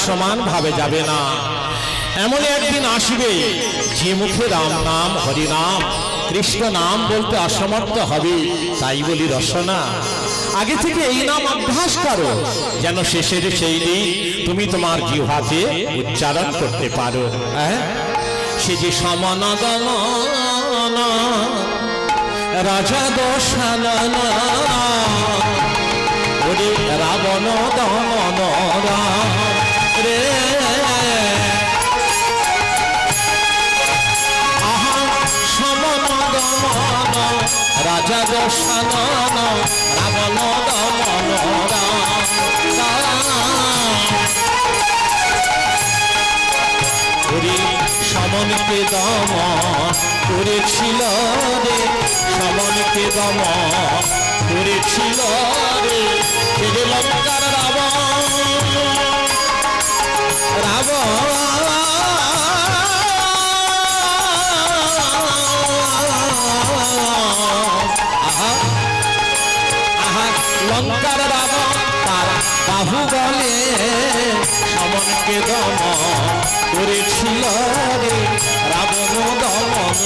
সমান ভাবে যাবে না। এমন একদিন আসবে যে মুখে রাম নাম হরি নাম কৃষ্ণ নাম বলতে অসমর্থ হবে। তাই বলি রসনা, আগে থেকে এই নাম অভ্যাস করো, যেন শেষের সেই দিন তুমি তোমার জিহ্বাতে উচ্চারণ করতে পারো। সে যে সমান দমন রাজা দশানন ওরে রাবণ দমন রে, আহা সমান দমন রাজা দশানন রাবণ দমন ওরে সমনকে দমন করেছিল রে, সমনকে দমন করেছিল রে, ছেড়ে লঙ্কার রাবণ রাবণ লঙ্কার রাবণ তার বাহু বলে সমনকে দমন করেছিল রে, রাবণ দমন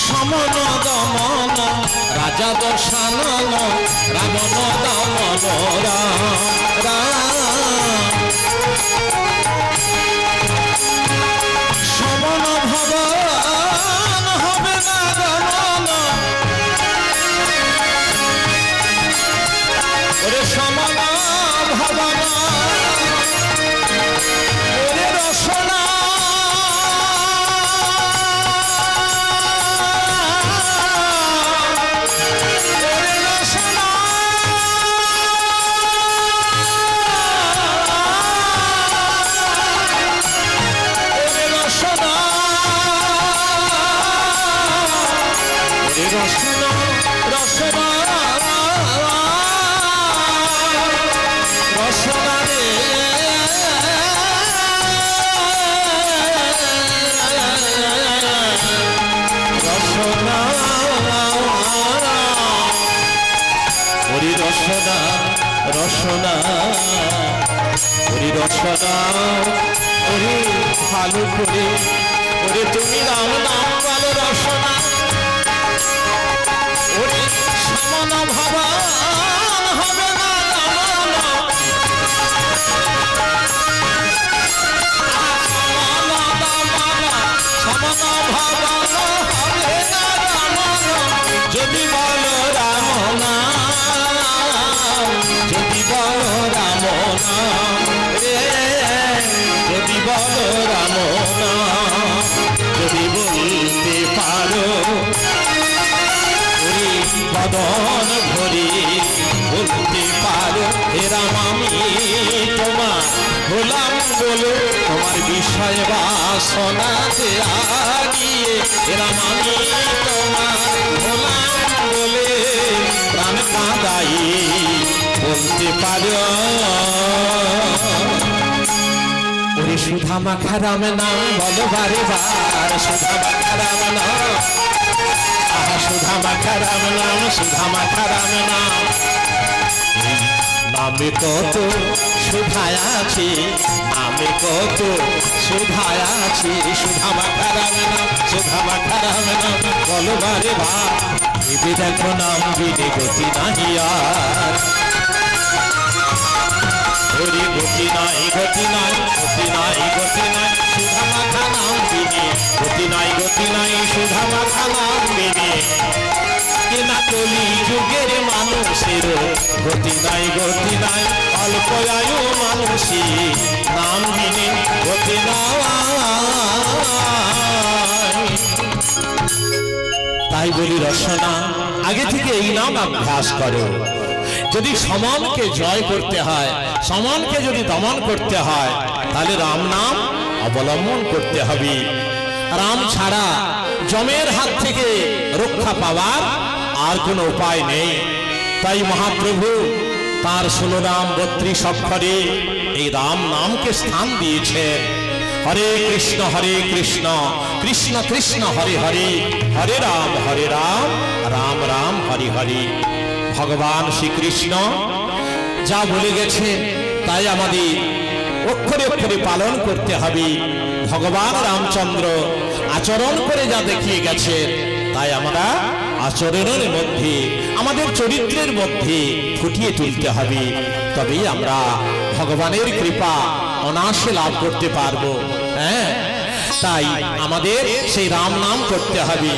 সমন দমন রাজা দশানন রাবণ দমন সমন ভবন হবে না দমন ওরে সমন ভবন ওরে রসনা রসনা ওরে রসনা ওরে ভালো করে ওরে তুমি রাম নাম বলো রসনা ওরে সমান ভবন হবে না সমান ভবন হবে না যদি বলো রাম নাম, যদি বলো রাম নাম রে, যদি বলো রাম নাম, যদি বলতে পারো ওরে বদন ভরি বলতে পারো হে রাম আমি তোমার হলাম বলো, তোমার বিষয় বাসনাতে আগিয়ে হে রাম আমি তোমার হলাম বলে প্রাণ কাঁদাই বলতে পারো ওরে সুধা মাখা রাম নাম বলো বারে বার, সুধা মাখা রাম নাম, আহা সুধা মাখা রাম নাম, সুধা মাখা রাম নাম, নামে কত সুধায় আছে, নামে কত সুধায় আছে, সুধা মাখা রাম নাম, সুধা মাখা রাম নাম বলো বারে বার, ভেবে দেখো নাম বিনে গতি নাহি আর, ওরে গতি নাই গতি নাই গতি নাই গতি নাই সুধা মাখা নাম বিনে গতি নাই গতি নাই সুধা মাখা নাম বিনে কেনা কলি যুগের মানুষের গতি নাই গতি নাই অল্প আয়ু মানুষই নাম বিনে গতি নাই। তাই বলি রসনা আগে থেকে এই নাম অভ্যাস করো। যদি সমানকে জয় করতে হয়, সমানকে যদি দমন করতে হয়, তাহলে রাম নাম অবলম্বন করতে হবে। রাম ছাড়া যমের হাত থেকে রক্ষা পাওয়ার আর কোনো উপায় নেই। তাই মহাপ্রভু তার 16 নাম 32 অক্ষরে এই রাম নামকে স্থান দিয়েছেন। হরে কৃষ্ণ কৃষ্ণ কৃষ্ণ হরে হরে, হরে রাম রাম রাম হরে হরে। ভগবান শ্রীকৃষ্ণ যা বলে গেছে তাই আমাদের অক্ষরে অক্ষরে পালন করতে হবে। ভগবান রামচন্দ্র আচরণ করে যা দেখিয়ে গেছে তাই আমরা আচরণের মধ্যে আমাদের চরিত্রের মধ্যে ফুটিয়ে তুলতে হবে, তবেই আমরা ভগবানের কৃপা অনায়াসে লাভ করতে পারবো। হ্যাঁ, তাই আমাদের সেই রাম নাম করতে হবে।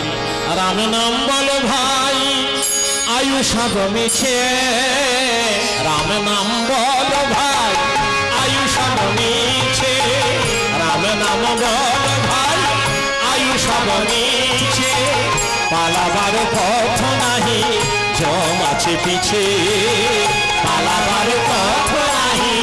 রাম নাম বলো ভাই আয়ুষ মিছে, রাম নাম বলো ভাই আয়ুষ মিছে, রাম নাম বলো ভাই আয়ুষ মিছে, পালাবার পথ নাহি জম আছে পিছে, পালাবার পথ নাহি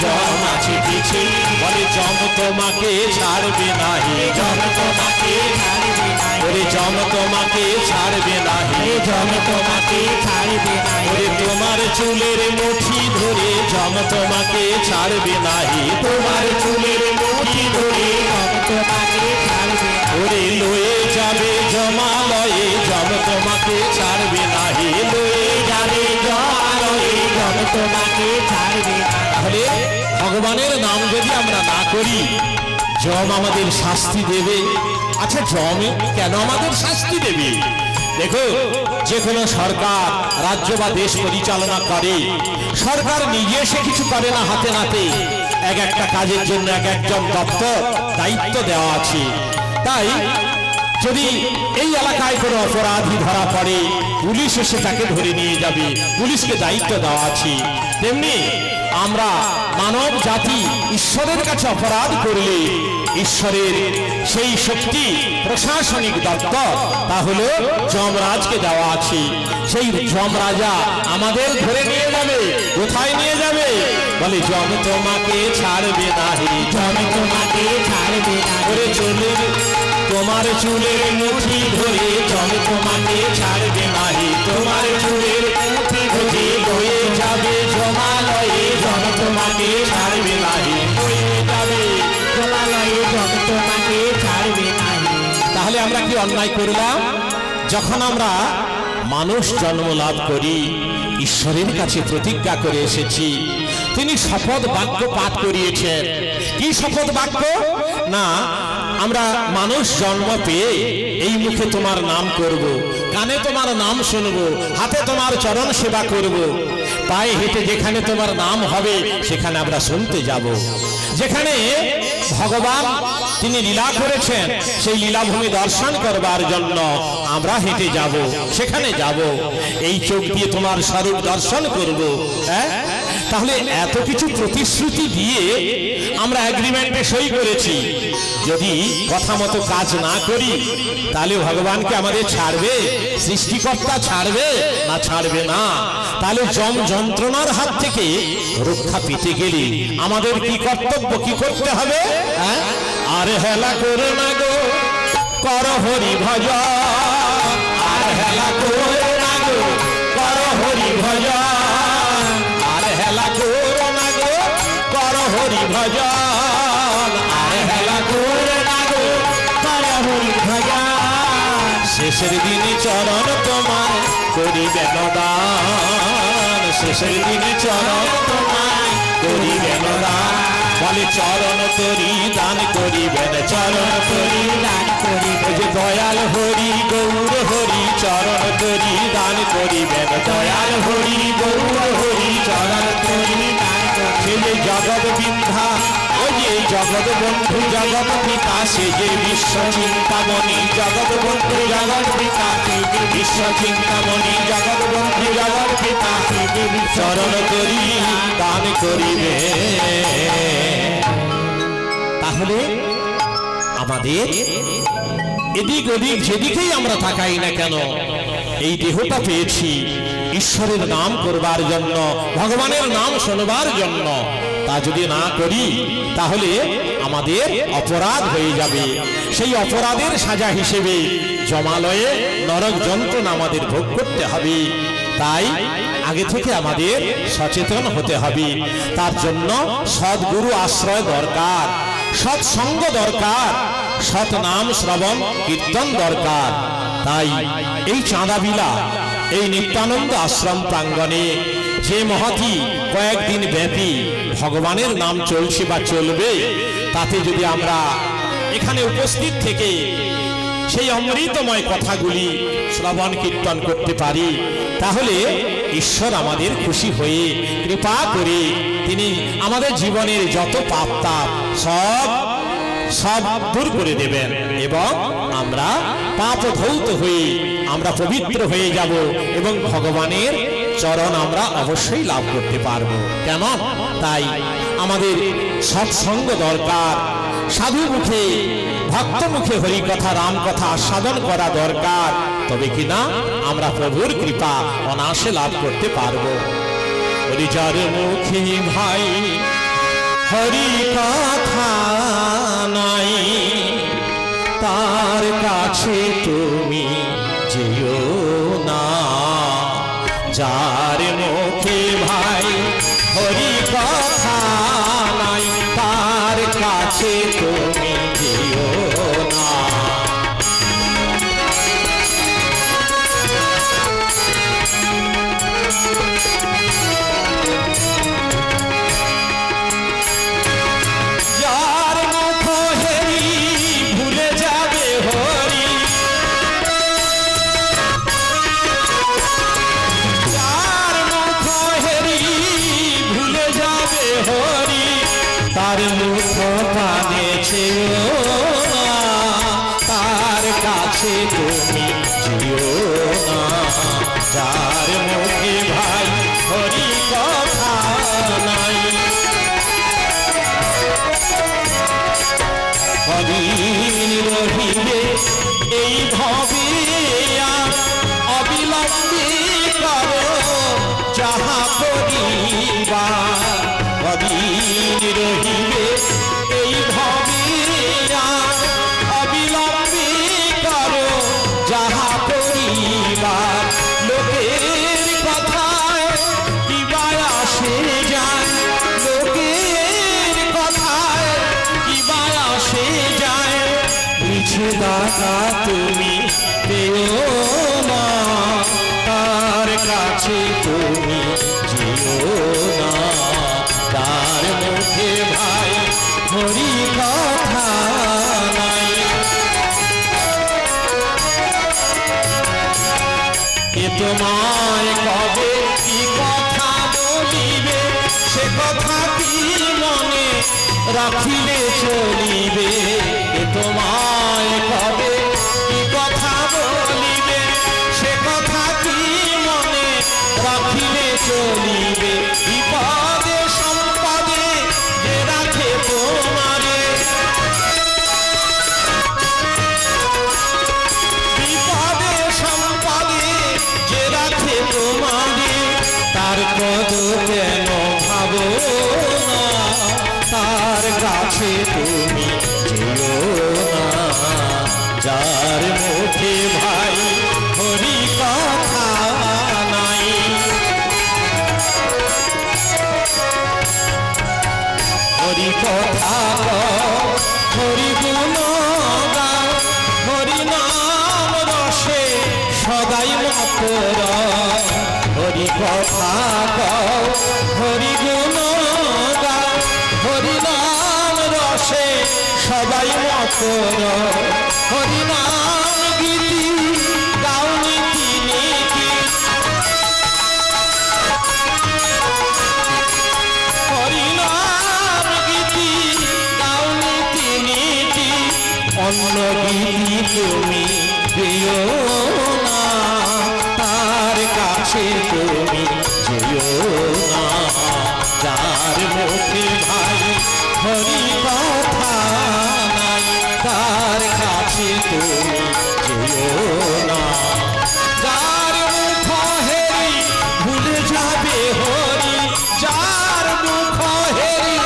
জম আছে পিছে, বলে জম তোমাকে ছাড়বে নাহি, জম তোমাকে ছাড়বে নাহি, ওরে জম তোমাকে ছাড়বে নাহি, জম তোমাকে ছাড়বে নাহি, ওরে তোমার চুলের মুঠি ধরে জম তোমাকে ছাড়বে নাহি, তোমার চুলের মুঠি ধরে জম তোমাকে ছাড়বে, ওরে লয়ে যাবে জমালয়ে জম তোমাকে ছাড়বে নাহি, লয়ে যাবে জমালয়ে জম তোমাকে ছাড়বে। তাহলে ভগবানের নাম যদি আমরা না করি জম আমাদের শাস্তি দেবে। আচ্ছা, জম কেন আমাদের শাস্তি দেবে? দেখো, যে কোনো সরকার রাজ্য বা দেশ পরিচালনা করে, সরকার নিজে সে কিছু করে না হাতে নাতে, এক একটা কাজের জন্য এক একজন দপ্তর দায়িত্ব দেওয়া আছে। তাই যদি এই এলাকায় কোনো অপরাধী ধরা পড়ে পুলিশ এসে তাকে ধরে নিয়ে যাবে, পুলিশকে দায়িত্ব দেওয়া আছে। তেমনি আমরা মানব জাতি ঈশ্বরের কাছে অপরাধ করলে ঈশ্বরের সেই শক্তি প্রশাসনিক দপ্তর তা হলো যমরাজকে দেওয়া আছে। সেই যমরাজা আমাদের ধরে নিয়ে যাবে, কোথায় নিয়ে যাবে? বলে যম তোমাকে ছাড়বে নাহি, যম তোমাকে ছাড়বে না, করে চলে তোমার চুলের মুঠি ধরে যম তোমাকে ছাড়বে নাহি, তোমার চুলের মুঠি ধরে লয়ে যাবে জমালয়ে যম তোমাকে ছাড়বে নাহি, লয়ে যাবে জমালয়ে যম তোমাকে ছাড়বে নাহি। তাহলে আমরা কি অন্যায় করলাম? যখন আমরা মানুষ জন্ম লাভ করি ঈশ্বরের কাছে প্রতিজ্ঞা করে এসেছি, তিনি শপথ বাক্য পাঠ করিয়েছেন। কি শপথ বাক্য? না, আমরা মানুষ জন্ম পেয়ে এই মুখে তোমার নাম করব, কানে তোমার নাম শুনবো, হাতে তোমার চরণ সেবা করব, পায়ে হেঁটে যেখানে তোমার নাম হবে সেখানে আমরা শুনতে যাব। যেখানে ভগবান তিনি লীলা করেছেন সেই লীলাভূমি দর্শন করবার জন্য আমরা হেঁটে যাব, সেখানে যাব, এই চোখ দিয়ে তোমার স্বরূপ দর্শন করব। হ্যাঁ, তাহলে এত কিছু প্রতিশ্রুতি দিয়ে আমরা এগ্রিমেন্টে সই করেছি, যদি কথা মতো কাজ না করি তাহলে ভগবানকে আমাদের ছাড়বে? সৃষ্টিকর্তা ছাড়বে না? ছাড়বে না। তাহলে যম যন্ত্রণার হাত থেকে রক্ষা পেতে গেলে আমাদের কি কর্তব্য, কি করতে হবে? হ্যাঁ, আর হেলা করে না গো কর হরি ভজন, আর হেলা করে না গো কর হরি ভজন, আর হেলা করে না গো কর হরি ভজন, আর হেলা করে না গো কর হরি ভজন, শেষের দিনে চরণ তোমার করিবেন দান, শেষের দিনে চরণ তোমার করিবেন দান, বলে চরণ তরি দান করিবেন, চরণ তরি দান করিবেন, যে দয়াল হরি গৌর হরি চরণ তরি দান করিবেন, দয়াল হরি গৌর হরি চরণ তরি দান করিবেন, জগৎ বিন্ধা ওই যে জগৎ বন্ধু জগৎ পিতা সে যে বিশ্ব চিন্তামণি, জগৎ বন্ধু জগৎ পিতা সে যে বিশ্ব চিন্তামণি, জগৎ বন্ধু জগৎ পিতা সে যে চরণ তরি দান করিবে। তাহলে আমাদের এদিক ওদিক যেদিকেই আমরা তাকাই না কেন এই দেহটা পেয়েছি ঈশ্বরের নাম করবার জন্য, ভগবানের নাম শোনবার জন্য। তা যদি না করি তাহলে আমাদের অপরাধ হয়ে যাবে। সেই অপরাধের সাজা হিসেবে জমালয়ে নরক যন্ত্রণা আমাদের ভোগ করতে হবে। তাই আগে থেকে আমাদের সচেতন হতে হবে। তার জন্য সদ্গুরু আশ্রয় দরকার, সৎসঙ্গ দরকার, সৎ নাম শ্রবণ কীর্তন দরকার। তাই এই চাঁদাবিলা এই নিত্যানন্দ আশ্রম প্রাঙ্গণে যে মহতি কয়েকদিন ব্যাপী ভগবানের নাম চলছে বা চলবে, তাতে যদি আমরা এখানে উপস্থিত থেকে সেই অমৃতময় কথাগুলি শ্রবণ কীর্তন করতে পারি, তাহলে ঈশ্বর আমাদের খুশি হয়ে কৃপা করে তিনি আমাদের জীবনের যত পাপ তাপ সব দূর করে দেবেন এবং আমরা পাপ ধৌত হয়ে আমরা পবিত্র হয়ে যাব এবং ভগবানের চরণ আমরা অবশ্যই লাভ করতে পারবো। কেমন? তাই আমাদের সৎসঙ্গ দরকার, সাধু মুখে ভক্ত মুখে হরি কথা রাম কথা আস্বাদন করা দরকার, তবে কিনা আমরা প্রভুর কৃপা অনায়াসে লাভ করতে পারবো। যার মুখে ভাই হরি কথা নাই, তার কাছে তুমি যেও না। যার মুখে ভাই হরি কথা নাই, তার কাছে তুমি যেও না। তার মুখ পানে চেয়েও না, তার কাছে তুমি যেও না। যার মুখে ভাই হরি কথা নাই, অবিন রহিবে এই ভবে অবিলম্বে করো যাহা করিবার। অবিন রহিবে এই ভবে অবিলম্বে করো যাহা করিবার। লোকের কথায় কিবা আসে যায়, লোকের কথায় কিবা আসে যায়। মিছে দাতা তুমি পেও না, তার কাছে তুমি যেও না। তার মুখে ভাই হরি কথা নাই, এ তোমায় কবে কি কথা বলিবে, সে কথা কি মনে রাখিলে চলিবে। এ তোমায় কবে কি কথা বলিবে, সে কথা কি মনে রাখিলে চলিবে। বিপদে সম্পদে যে রাখে তোমারে, বিপদে সম্পদে যে রাখে তোমারে। তার পদ কেন ভাবো না, তার কাছে তুমি যেও না। যার মুখে ভাই হরি কথা নাই, হরি কথা হরি গুণ গাও, হরি নাম রসে সদাই মকর। হরি কথা গাও হরি গুণ গাও, হরি নাম রসে সদাই মকর। হরি নাম গীতি গাও নীতি নীতি, হরি নাম গীতি গাও নীতি নীতি। অন্য গীতি তুমি পেও না, তার কাছে তুমি যেও না। যার মুখে ভাই হরি কথা নাই, তার কাছে তুমি যেও না। যার মুখ হেরি ভুলে যাবে হরি, যার মুখ হেরি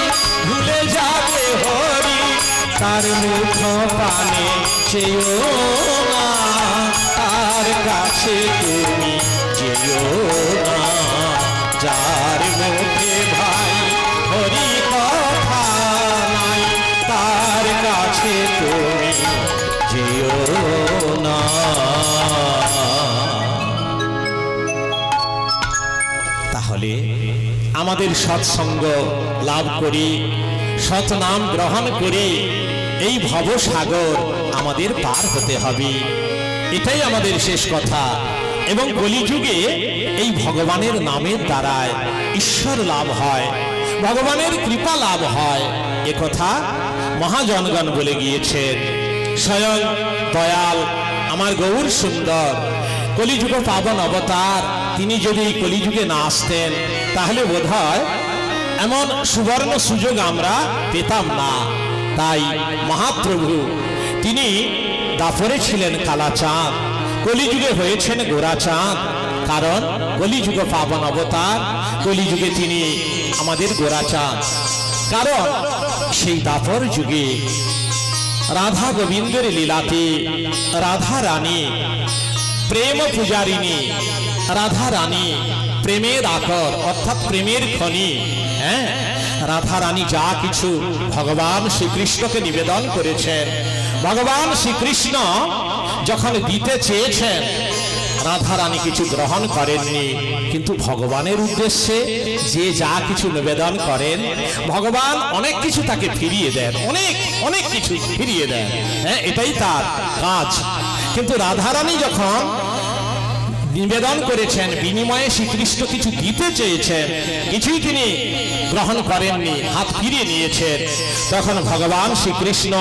ভুলে যাবে হরি। তার মুখ পানে চেয়েও না, তার কাছে তুমি যেও না। যার মুখে ভাই হরি কথা নাই, তার কাছে তুমি যেও না। তাহলে আমাদের সৎসঙ্গ লাভ করি, সৎ নাম গ্রহণ করি এই ভবসাগর আমাদের পার হতে হবে। এটাই আমাদের শেষ কথা। এবং কলিযুগে এই ভগবানের নামের দ্বারায় ঈশ্বর লাভ হয়, ভগবানের কৃপা লাভ হয়, একথা মহাজনগণ বলে গিয়েছেন। স্বয়ং দয়াল আমার গৌর সুন্দর কলিযুগ পাবন অবতার, তিনি যদি কলিযুগে না আসতেন তাহলে বোধহয় এমন সুবর্ণ সুযোগ আমরা পেতাম না। তাই মহাপ্রভু তিনি দাপরে ছিলেন কালা চাঁদ, কলিযুগে হয়েছেন গোরা চাঁদ। কারণ কলিযুগ পাবন অবতার, কলিযুগে তিনি আমাদের গোরা চাঁদ। কারণ সেই দাপর যুগে রাধা গোবিন্দের লীলাতে রাধা রানী প্রেম পূজারিণী, রাধা রানী প্রেমের আকর অর্থাৎ প্রেমের খনি। হ্যাঁ, রাধা রানী যা কিছু ভগবান শ্রীকৃষ্ণকে নিবেদন করেছেন, ভগবান শ্রীকৃষ্ণ যখন দিতে চেয়েছেন রাধা রানী কিছু গ্রহণ করেননি, কিন্তু ভগবানের উদ্দেশ্যে যে যা কিছু নিবেদন করেন ভগবান অনেক কিছু তাকে ফিরিয়ে দেন, অনেক অনেক কিছু ফিরিয়ে দেন। হ্যাঁ, এটাই তার কাজ। কিন্তু রাধা রানী যখন নিবেদন করেছেন, বিনিময়ে শ্রীকৃষ্ণ কিছু দিতে চেয়েছেন, কিছুই তিনি গ্রহণ করেননি, হাত ফিরিয়ে নিয়েছেন, তখন ভগবান শ্রীকৃষ্ণ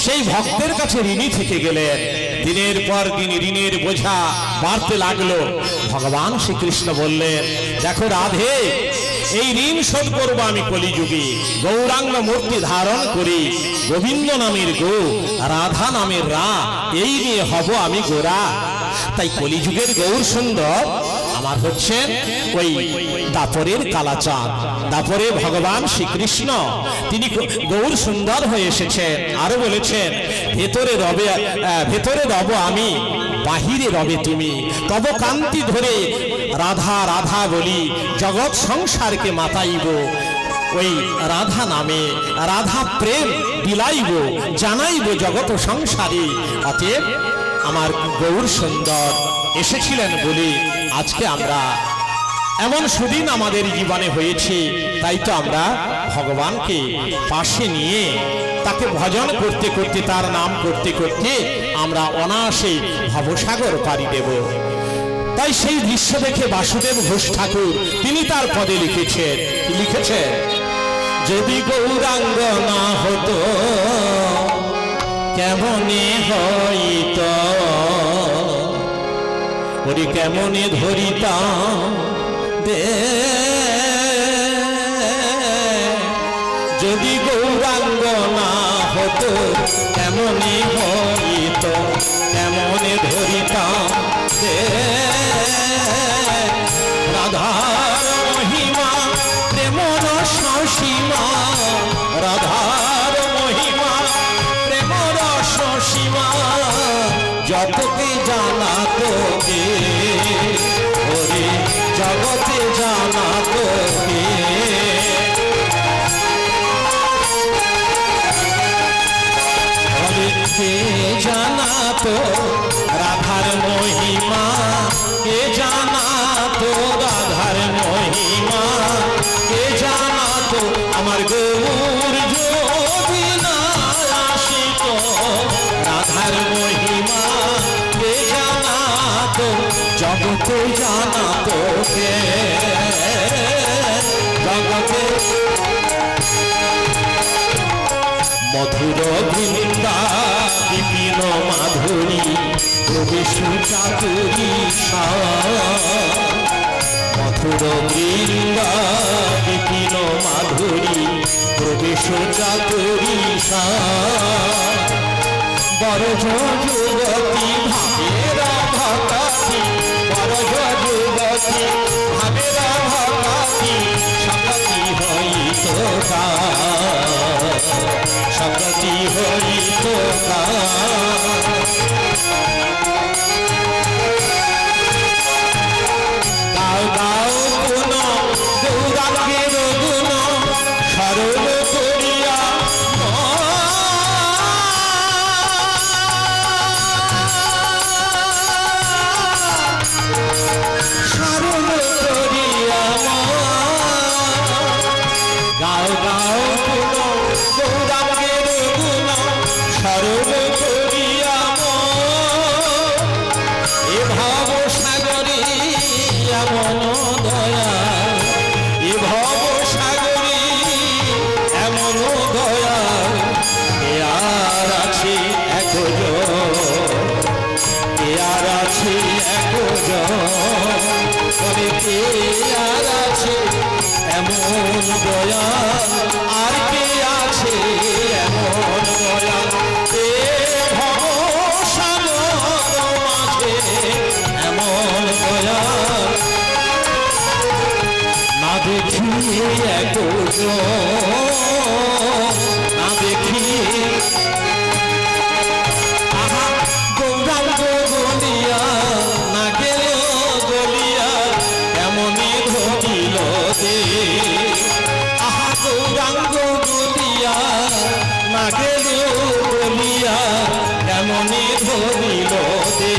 সেই ভক্তের কাছে ঋণী থেকে গেলেন। দিনের পর দিন ঋণের বোঝা বাড়তে লাগলো। ভগবান শ্রীকৃষ্ণ বললেন, দেখো রাধে, এই ঋণ শোধ করবো আমি কলিযুগে, গৌরাঙ্গ মূর্তি ধারণ করি, গোবিন্দ নামের গো, রাধা নামের রা, এই নিয়ে হব আমি গোরা। তাই কলিযুগের গৌর সুন্দর আমার হচ্ছেন ওই দাপরের কালাচাঁদ। দাপরে ভগবান শ্রীকৃষ্ণ তিনি গৌর সুন্দর হয়ে এসেছেন। আরো বলেছেন, ভেতরে রব আমি, বাহিরে রবে তুমি, তব কান্তি ধরে রাধা রাধা বলি, জগৎ সংসারকে মাতাইব, ওই রাধা নামে রাধা প্রেম বিলাইব, জানাইব জগৎ সংসারে। অতএব আমার গৌর সুন্দর এসেছিলেন বলে আজকে আমরা এমন সুদিন আমাদের জীবনে হয়েছে। তাই তো আমরা ভগবানকে পাশে নিয়ে তাকে ভজন করতে করতে, তার নাম করতে করতে আমরা অনায়াসে ভবসাগর পাড়ি দেব। তাই সেই দৃশ্য দেখে বাসুদেব ঘোষ ঠাকুর তিনি তার পদে লিখেছেন, যদি গৌরাঙ্গ না হতো কেমনে হইত, ওরে কেমনে ধরিতাম দে, যদি গৌরাঙ্গ না হতো কেমনে হইত, কেমনে ধরিতাম দে, রাধার মহিমা প্রেম রস সীমা, রাধার মহিমা প্রেম রস সীমা, যতকে জানা তোকে ওরে জগতে জানা তোকে, কে জানা তো রাধার মহিমা, কে জানা তো রাধার মহিমা, কে জানা তো আমার গৌর যদি না আসিত রাধার মহিমা, কে জানা তো জগতে জানা তো, কে জগতে মধুর বৃন্দা বিপিন মাধুরী প্রবেশ চাতুরী, মধুর বৃন্দা বিপিন মাধুরী প্রবেশ চাতুরী, বড় যুবতী ভাবের ভক্তি, বড় যুবতী ভাবের ভক্তি, সকতি হইত সকতি হইত গাও গাও গুণ গৌরাঙ্গের গুণ সরল করিয়া, আর আছে এমন দয়াল, আর কে আছে এমন দয়াল, এ ভবসাগর মাঝে এমন দয়াল না দেখি একজন, না দেখি গৌরাঙ্গ গলিয়া না গেল গলিয়া এমনই ধরিল দে, আহা গৌরাঙ্গ গলিয়া না গেল গলিয়া এমনই ধরিল দে,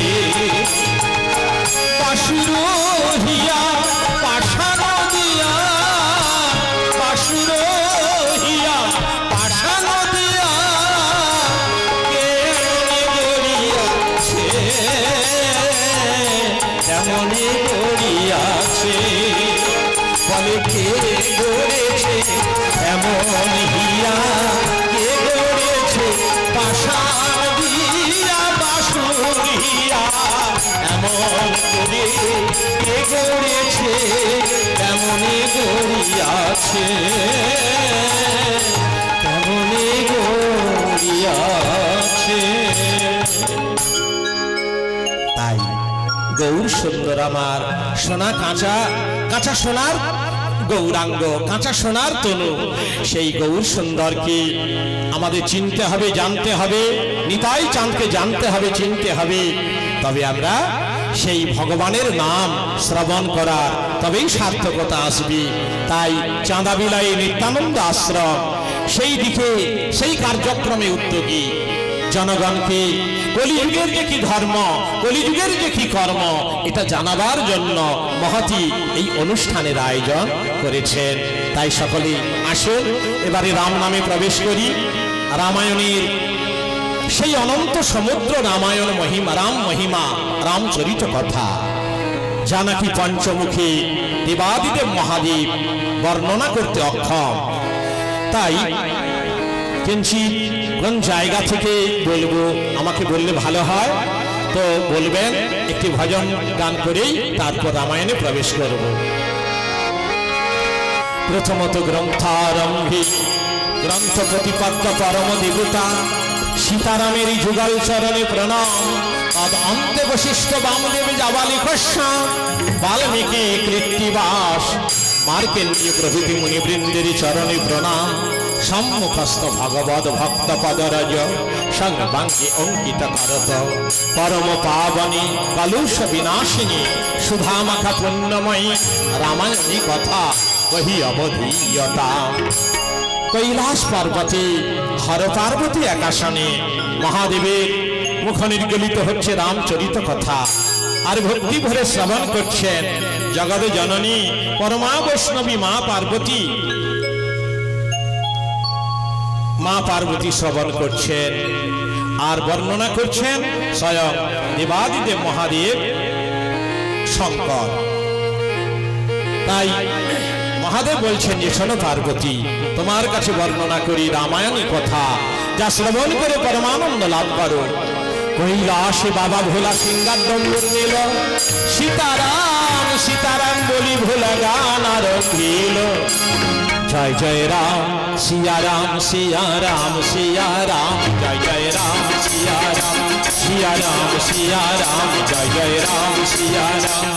পাশুর হিয়া পাশান দিয়া, পাশুর হিয়া পাশান দিয়া কেমনি গড়িয়াছে, এমনই গড়িয়াছে, বলে কে গড়েছে এমন হিয়া, কে গড়েছে পাশান দিয়া বাসুর হিয়া এমন করে কে গড়েছে এমনই গড়িয়াছে, এমনই গড়িয়াছে। তাই গৌর সুন্দর আমার সোনা, কাঁচা কাঁচা সোনার গৌরাঙ্গ, কাঁচা সোনার তনু, সেই গৌর সুন্দরকে আমাদের চিনতে হবে, জানতে হবে, নিতাই চাঁদকে জানতে হবে, চিনতে হবে, তবে আমরা সেই ভগবানের নাম শ্রবণ করা, তবেই সার্থকতা আসবে। তাই চাঁদাবিলায় নিত্যানন্দ আশ্রম সেই দিকে সেই কার্যক্রমে উদ্যোগী, জনগণকে কলিযুগের যে কি ধর্ম, কলিযুগের যে কি কর্ম, এটা জানাবার জন্য মহতি এই অনুষ্ঠানের আয়োজন করেছেন। তাই সকলে আসুন এবারে রাম নামে প্রবেশ করি। রামায়ণের সেই অনন্ত সমুদ্র রামায়ণ মহিমা, রাম মহিমা, রামচরিত কথা যা নাকি পঞ্চমুখী দেবাদিদেব মহাদেব বর্ণনা করতে অক্ষম। তাই কিঞ্চিত কোন জায়গা থেকে বলবো আমাকে বললে ভালো হয়, তো বলবেন, একটি ভজন গান করেই তারপর রামায়ণে প্রবেশ করব। প্রথমত গ্রন্থারম্ভে গ্রন্থ প্রতিপাদ্য পরম দেবতা সীতারামের যুগল চরণে প্রণাম, তদ অন্তে বশিষ্ঠ বামদেব জাবালি কৃষ্ণ বাল্মীকি কৃত্তিবাস মার্কেন্দ্রীয় প্রভৃতি মুনিবৃন্দের চরণে প্রণাম। সম্মুখস্থ ভগবদ ভক্ত পদরজ সর্বাঙ্গে অঙ্কিত করত পরম পাবনী কলুষ বিনাশিনী সুধামাখা পুণ্যময়ী রামায়ণী কথা কহি অবধীয়তা। কৈলাস পর্বতে হর পার্বতী একাশনে মহাদেবের মুখ নির্গলিত হচ্ছে রামচরিত কথা, আর ভক্তি ভরে শ্রবণ করছেন জগৎ জননী পরমা বৈষ্ণবী মা পার্বতী। মা পার্বতী শ্রবণ করছেন আর বর্ণনা করছেন স্বয়ং দেবাদিদেব মহাদেব শঙ্কর। তাই মহাদেব বলছেন যে শোনো পার্বতী, তোমার কাছে বর্ণনা করি রামায়ণী কথা, যা শ্রবণ করে পরমানন্দ লাভ করো। কৈলাসে বাবা ভোলা সিংহার ডম্বুর নিল, সীতারাম সীতারাম বলি ভোলা গান আরম্ভিল। জয় জয় রাম সিয়া রাম সিয়া রাম সিয়া রাম, জয় জয় রাম সিয়া রাম সিয়া রাম সিয়া রাম, জয় জয় রাম সিয়া রাম।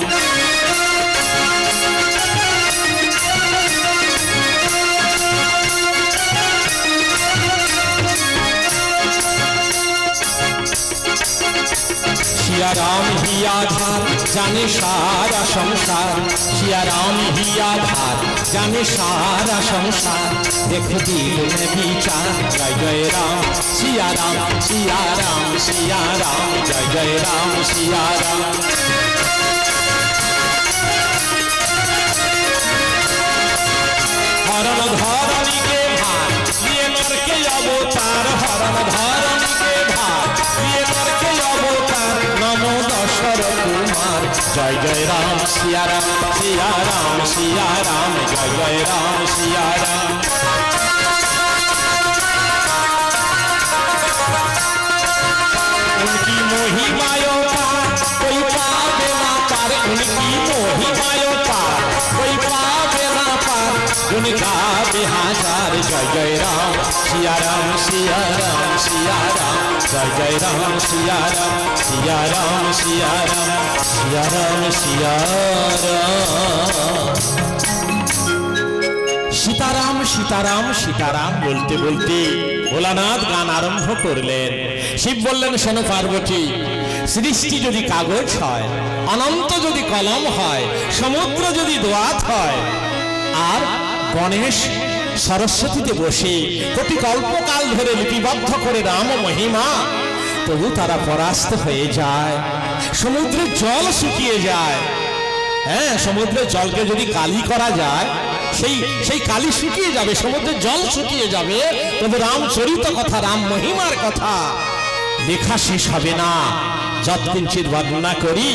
सिया राम ही आधार जाने सारा संसार, सिया राम ही आधार जाने सारा संसार, देख दिल में विचार। जय जय राम सिया राम सिया राम सिया राम, जय जय राम सिया राम। हरण धरणी के भार लिए नर के अवतार, हरण धरणी के भार लिए नर के अवतार, नमो दशरथ कुमार। जय जय राम सिया राम सिया राम सिया राम, जय जय राम सिया राम। उनकी मोहिमायों का कोई पार ना पार, उनकी मोहिमायों का गुण गावे हजार जय जय राम सिया राम सिया राम सिया राम जय जय राम सिया राम सिया राम सिया राम सिया राम सिया राम सीताराम सीताराम सीताराम बोलते बोलते भोलानाथ गान आरम्भ करलेन। शिव बोललेन शोनो पार्वती सृष्टि यदि कागज हय अनंत यदि कलम हय समुद्र यदि दोआत हय আর গণেশ সরস্বতীতে বসে কোটি কল্পকাল ধরে লিপিবদ্ধ করে রাম মহিমা তবু তারা পরাস্ত হয়ে যায়। সমুদ্রের জল শুকিয়ে যায়। হ্যাঁ সমুদ্রের জলকে যদি কালি করা যায় সেই কালি শুকিয়ে যাবে, সমুদ্রের জল শুকিয়ে যাবে, তবে রামচরিত কথা রাম মহিমার কথা লেখা শেষ হবে না। যৎকিঞ্চিৎ বর্ণনা করি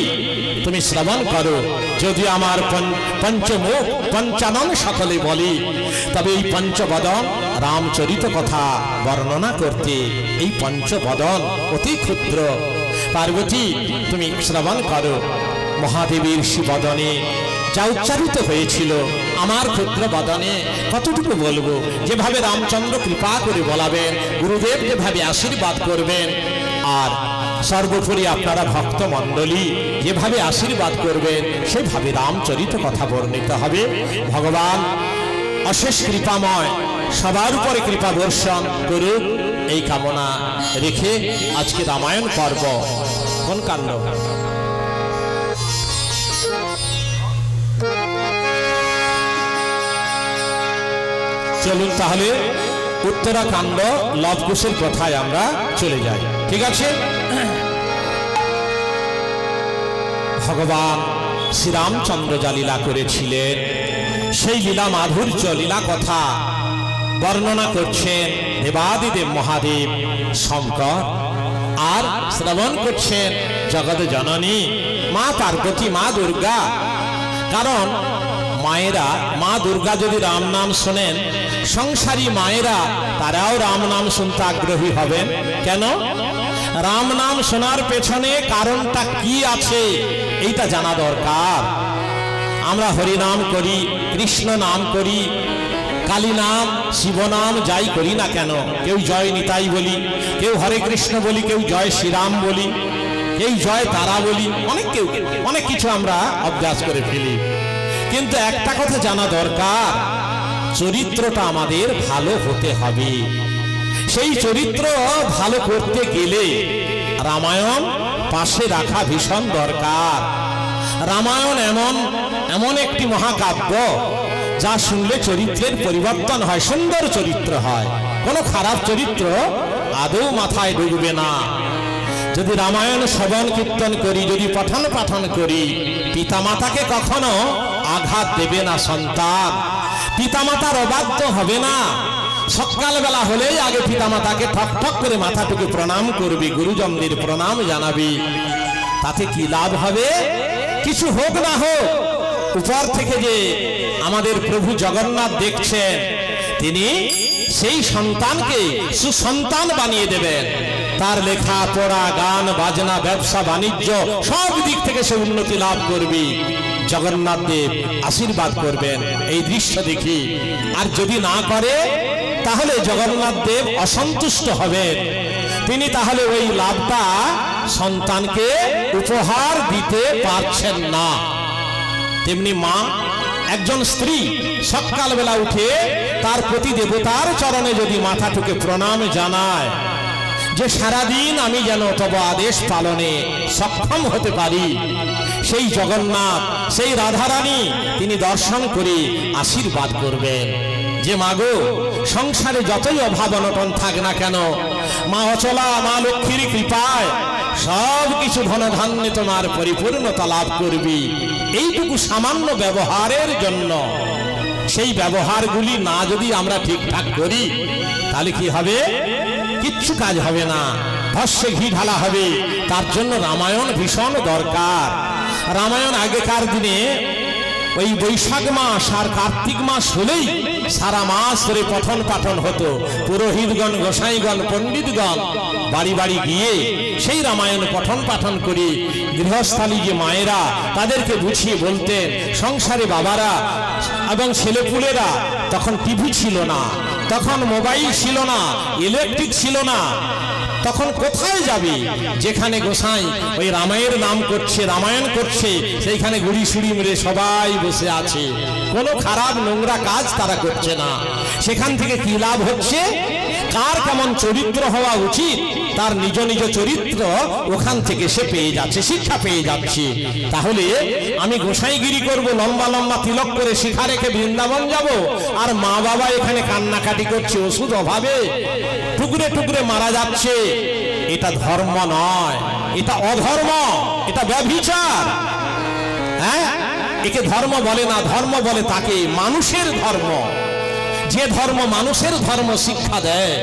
তুমি শ্রবণ করো। যদি আমার পঞ্চমুখ পঞ্চানন সকলে বলি তবে এই পঞ্চবদন রামচরিত কথা বর্ণনা করতে এই পঞ্চবদন অতি ক্ষুদ্র। পার্বতী তুমি শ্রবণ করো। মহাদেবীর শিবদনে যা উচ্চারিত হয়েছিল আমার ক্ষুদ্র বদনে কতটুকু বলবো। যেভাবে রামচন্দ্র কৃপা করে বলাবেন, গুরুদেব যেভাবে আশীর্বাদ করবেন, আর সর্বোপরি আপনারা ভক্ত মণ্ডলী যেভাবে আশীর্বাদ করবেন সেভাবে রামচরিত কথা বর্ণিত হবে। ভগবান অশেষ কৃপাময় সবার উপরে কৃপা বর্ষণ করুক এই কামনা রেখে আজকে রামায়ণ পর্ব কোন কাণ্ড চলুন তাহলে উত্তরাখণ্ড লবকুশের কথায় আমরা চলে যাই। ঠিক আছে। ভগবান শ্রীরামচন্দ্র যা লীলা করেছিলেন সেই লীলা মাধুর্য লীলা কথা বর্ণনা করছেন দেবাদিদেব মহাদেব শঙ্কর, আর শ্রবণ করছেন জগৎ জননী মা পার্বতী মা দুর্গা। কারণ মায়েরা মা দুর্গা যদি রাম নাম শোনেন সংসারী মায়েরা তারাও রাম নাম শুনতে আগ্রহী হবেন। কেন? রাম নাম শোনার পেছনে কারণটা কি আছে এইটা জানা দরকার। আমরা হরি নাম করি, কৃষ্ণ নাম করি, কালী নাম শিব নাম যাই করি না কেন, কেউ জয় নিতাই বলি, কেউ হরে কৃষ্ণ বলি, কেউ জয় শ্রীরাম বলি, কেউ জয় তারা বলি, অনেক কিছু আমরা অভ্যাস করে ফেলি। কিন্তু একটা কথা জানা দরকার, চরিত্রটা আমাদের ভালো হতে হবে। সেই চরিত্র ভালো করতে গেলে রামায়ণ পাশে রাখা ভীষণ দরকার। রামায়ণ এমন একটি মহাকাব্য যা শুনলে চরিত্রের পরিবর্তন হয়, সুন্দর চরিত্র হয়, কোনো খারাপ চরিত্র আদৌ মাথায় ঢুকবে না। যদি রামায়ণ শ্রবণ কীর্তন করি, যদি পঠন পাঠন করি, পিতামাতাকে কখনো আঘাত দেবে না সন্তান, পিতামাতার অবাধ্য হবে না। সকালবেলা হলেই আগে পিতামাতাকে ঠক ঠক করে মাথাটুকু প্রণাম করবি, গুরুজনদের প্রণাম জানাবি। তাতে কি লাভ হবে? কিছু হোক না হোক, উপর থেকে যে আমাদের প্রভু জগন্নাথ দেখছেন তিনি সেই সন্তানকে সুসন্তান বানিয়ে দেবেন। তার লেখা পড়া গান বাজনা ব্যবসা বাণিজ্য সব দিক থেকে সে উন্নতি লাভ করবি। জগন্নাথ দেব আশীর্বাদ করবেন এই দৃশ্য দেখি। আর যদি না করে তাহলে জগন্নাথ দেব অসন্তুষ্ট হবেন। তিনি তাহলে ওই লাভটা সন্তানকে উপহার দিতে পারছেন না। তেমনি মা একজন স্ত্রী সকালবেলা উঠে তার প্রতি দেবতার চরণে যদি মাথাটুকে প্রণাম জানায় যে সারাদিন আমি যেন তব আদেশ পালনে সক্ষম হতে পারি, সেই জগন্নাথ সেই রাধারানী তিনি দর্শন করে আশীর্বাদ করবেন যে মাগো সংসারে যতই অভাব অনটন থাক না কেন, মা অচলা মা লক্ষ্মীর কৃপায় সব কিছু ধনধান্যে তোমার পরিপূর্ণতা লাভ করবি। এইটুকু সামান্য ব্যবহারের জন্য সেই ব্যবহারগুলি না যদি আমরা ঠিকঠাক করি তাহলে কি হবে? কিচ্ছু কাজ হবে না, ভস্যে ঘি ঢালা হবে। তার জন্য রামায়ণ ভীষণ দরকার। রামায়ণ আগেকার দিনে ওই বৈশাখ মাস আর কার্তিক মাস হলেই সারা মাস ধরে পঠন পাঠন হতো। পুরোহিতগণ গোসাইগণ পণ্ডিতগণ বাড়ি বাড়ি গিয়ে সেই রামায়ণ পঠন পাঠন করে গৃহস্থালী যে মায়েরা তাদেরকে বুঝিয়ে বলতেন। সংসারে বাবারা এবং ছেলেপুলেরা, তখন টিভি ছিল না, তখন মোবাইল ছিল না, ইলেকট্রিক ছিল না, তখন কোথায় যাবে? যেখানে গোসাই ওই রামায়ণের নাম করছে, রামায়ণ করছে, সেইখানে গুড়ি সুড়ি মেরে সবাই বসে আছে। কোনো খারাপ নোংরা কাজ তারা করছে না। সেখান থেকে কি লাভ হচ্ছে? কার কেমন চরিত্র হওয়া উচিত তার নিজ নিজ চরিত্র ওখান থেকে সে পেয়ে যাচ্ছে, শিক্ষা পেয়ে যাচ্ছে। তাহলে আমি গোসাইগিরি করব, লম্বা লম্বা তিলক করে শিখা রেখে বৃন্দাবন যাব, আর মা বাবা এখানে কান্নাকাটি করছে, ওষুধ অভাবে টুকরে টুকরে মারা যাচ্ছে। এটা ধর্ম নয়, এটা অধর্ম, এটা ব্যভিচার। হ্যাঁ, একে ধর্ম বলে না, ধর্ম বলে তাকে মানুষের ধর্ম। যে ধর্ম মানুষের ধর্ম শিক্ষা দেয়,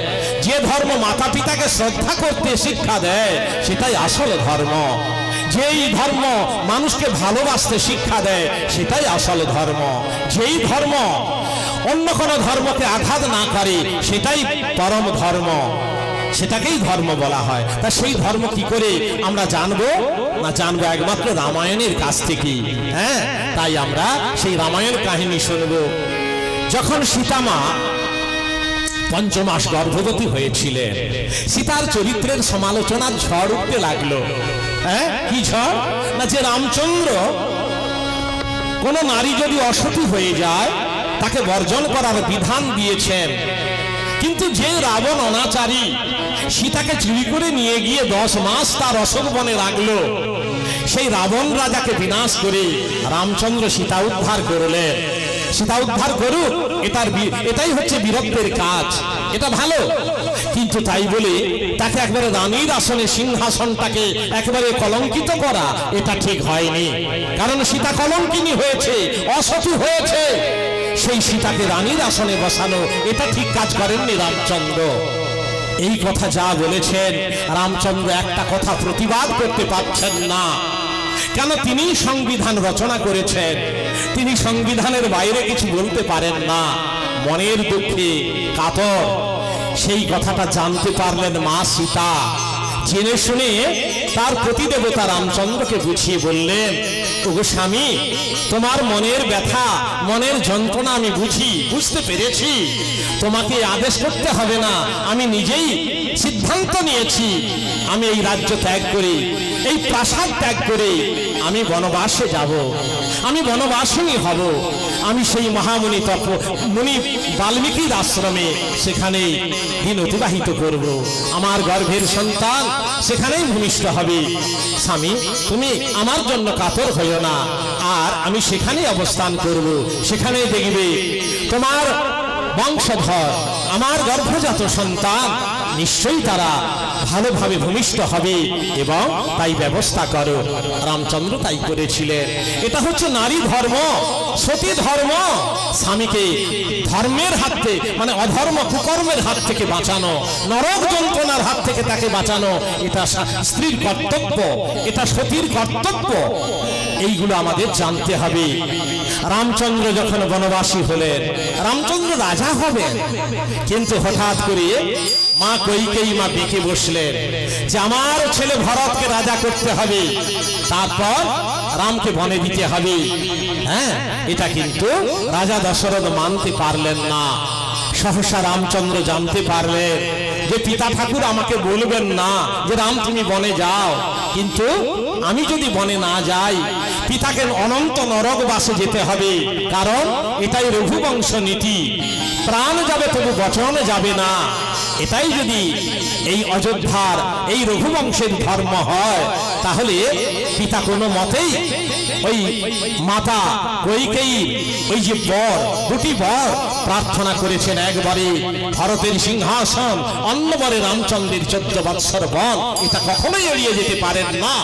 যে ধর্ম মাতা পিতাকে শ্রদ্ধা করতে শিক্ষা দেয়, সেটাই আসল ধর্ম। যেই ধর্ম মানুষকে ভালোবাসতে শিক্ষা দেয়, সেটাই আসল ধর্ম। যেই ধর্ম অন্য কোনো ধর্মকে আঘাত না করে, সেটাই পরম ধর্ম, সেটাকেই ধর্ম বলা হয়। তা সেই ধর্ম কি করে আমরা জানবো? না, জানবো একমাত্র রামায়ণের কাছ থেকে। হ্যাঁ, তাই আমরা সেই রামায়ণ কাহিনী শুনবো। যখন সীতামা ৫ মাস গর্ভবতী হয়েছিলেন, সীতার চরিত্রের সমালোচনার ঝড় উঠতে লাগলো। হ্যাঁ, কি ঝড়? না, যে রামচন্দ্র কোন নারী যদি অসতী হয়ে যায় তাকে বর্জন করার বিধান দিয়েছেন, কিন্তু যে রাবণ অনাচারী সীতাকে চুরি করে নিয়ে গিয়ে 10 মাস তার অশোক বনে রাখলো, সেই রাবণ রাজাকে বিনাশ করে রামচন্দ্র সীতা উদ্ধার করলেন। সীতা উদ্ধার করুক, এটাই হচ্ছে বীরত্বের কাজ, এটা ভালো। কিন্তু তাই বলে তাকে একবারে রানীর আসনে, সিংহাসনটাকে একেবারে কলঙ্কিত করা, এটা ঠিক হয়নি। কারণ সীতা কলঙ্কিনী হয়েছে, অসতী হয়েছে, সেই সীতাকে রানীর আসনে বসানো, এটা ঠিক কাজ করেননি রামচন্দ্র। এই কথা যা বলেছেন, রামচন্দ্র একটা কথা প্রতিবাদ করতে পারছেন না। কেন? তিনি সংবিধান রচনা করেছেন, তিনি সংবিধানের বাইরে কিছু বলতে পারেন না। মনের দুঃখে কাতর সেই কথাটা জানতে পারলেন মা সীতা। জেনে শুনে তার প্রতিদেবতা রামচন্দ্রকে বুঝিয়ে বললেন, ওগো স্বামী, তোমার মনের ব্যথা, মনের যন্ত্রণা আমি বুঝতে পেরেছি। তোমাকে আদেশ করতে হবে না, আমি নিজেই সিদ্ধান্ত নিয়েছি। আমি এই রাজ্য ত্যাগ করে, এই প্রাসাদ ত্যাগ করে আমি বনবাসে যাব, আমি বনবাসিনী হব। আমি সেই মহামুনি মুনি বাল্মীকির আশ্রমে সেখানে দিন অতিবাহিত করব। আমার গর্ভের সন্তান সেখানেই ভূমিষ্ঠ হবে। স্বামী, তুমি আমার জন্য কাতর হইও না, আর আমি সেখানেই অবস্থান করব। সেখানেই দেখবে তোমার বংশধর, আমার গর্ভজাত সন্তান, নিশ্চয়ই তারা ভালোভাবে ভূমিষ্ঠ হবে, এবং তাই ব্যবস্থা করো। রামচন্দ্র তাই করেছিলেন। এটা হচ্ছে নারী ধর্ম, সতী ধর্ম। স্বামীকে ধর্মের হাত থেকে, মানে অধর্ম কুকর্মের হাত থেকে বাঁচানো, নরক যন্ত্রণার হাত থেকে তাকে বাঁচানো, এটা স্ত্রীর কর্তব্য, এটা সতীর কর্তব্য। এইগুলো আমাদের জানতে হবে। রামচন্দ্র যখন বনবাসী হলেন, রামচন্দ্র রাজা হবেন, কিন্তু হঠাৎ করে মা কইকেয়ী মা বেঁকে বসলেন যে আমার ছেলে ভরতকে রাজা করতে হবে, তারপর রামকে বনে দিতে হবে। হ্যাঁ, এটা কিন্তু রাজা দশরথ মানতে পারলেন না। সহসা রামচন্দ্র জানতে পারলেন যে পিতা ঠাকুর আমাকে বলবেন না যে রাম তুমি বনে যাও, কিন্তু আমি যদি বনে না যাই পিতাকে অনন্ত নরকবাসে যেতে হবে, কারণ এটাই রঘুবংশ নীতি। প্রাণ যাবে তবু বচন যাবে না। এটাই যদি এই অযোধ্যার এই রঘুবংশের ধর্ম হয়, তাহলে পিতা কোনো মতেই ওই মাতা কইকেয়ী ওই যে বর, দুটি বর প্রার্থনা করেছেন, একবারে ভারতের সিংহাসন, অন্যবারে রামচন্দ্রের 14 বৎসর বন, এটা কখনোই এড়িয়ে যেতে পারেন না।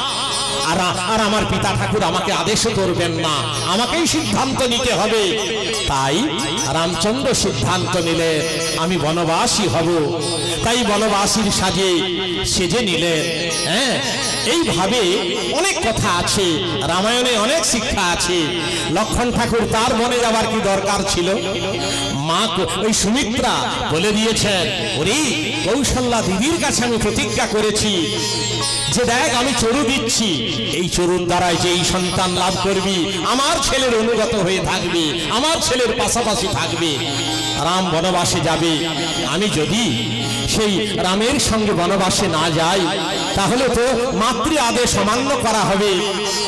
আর আমার পিতা ঠাকুর আমাকে আদেশ করবেন না, আমাকেই সিদ্ধান্ত নিতে হবে। তাই রামচন্দ্র সিদ্ধান্ত নিলেন আমি বনবাসী হব। তাই বনবাসীর সেজে নিলেন। হ্যাঁ, এইভাবে অনেক কথা আছে, রামায়ণে অনেক শিক্ষা আছে। লক্ষণ ঠাকুর তার বনে যাবার কি দরকার ছিল? মা ওই সুমিত্রা বলে দিয়েছেন, ওরে কৌশল্যা দিদির কাছে আমি প্রতিজ্ঞা করেছি যে দেখ আমি চরু দিচ্ছি, এই চরুর দ্বারাই যে এই সন্তান লাভ করবি, আমার ছেলের অনুগত হয়ে থাকবে, আমার ছেলের পাশাপাশি থাকবে। রাম বনবাসে যাবে, আমি যদি সেই রামের সঙ্গে বনবাসে না যাই তাহলে তো মাতৃ আদেশ অমান্য করা হবে।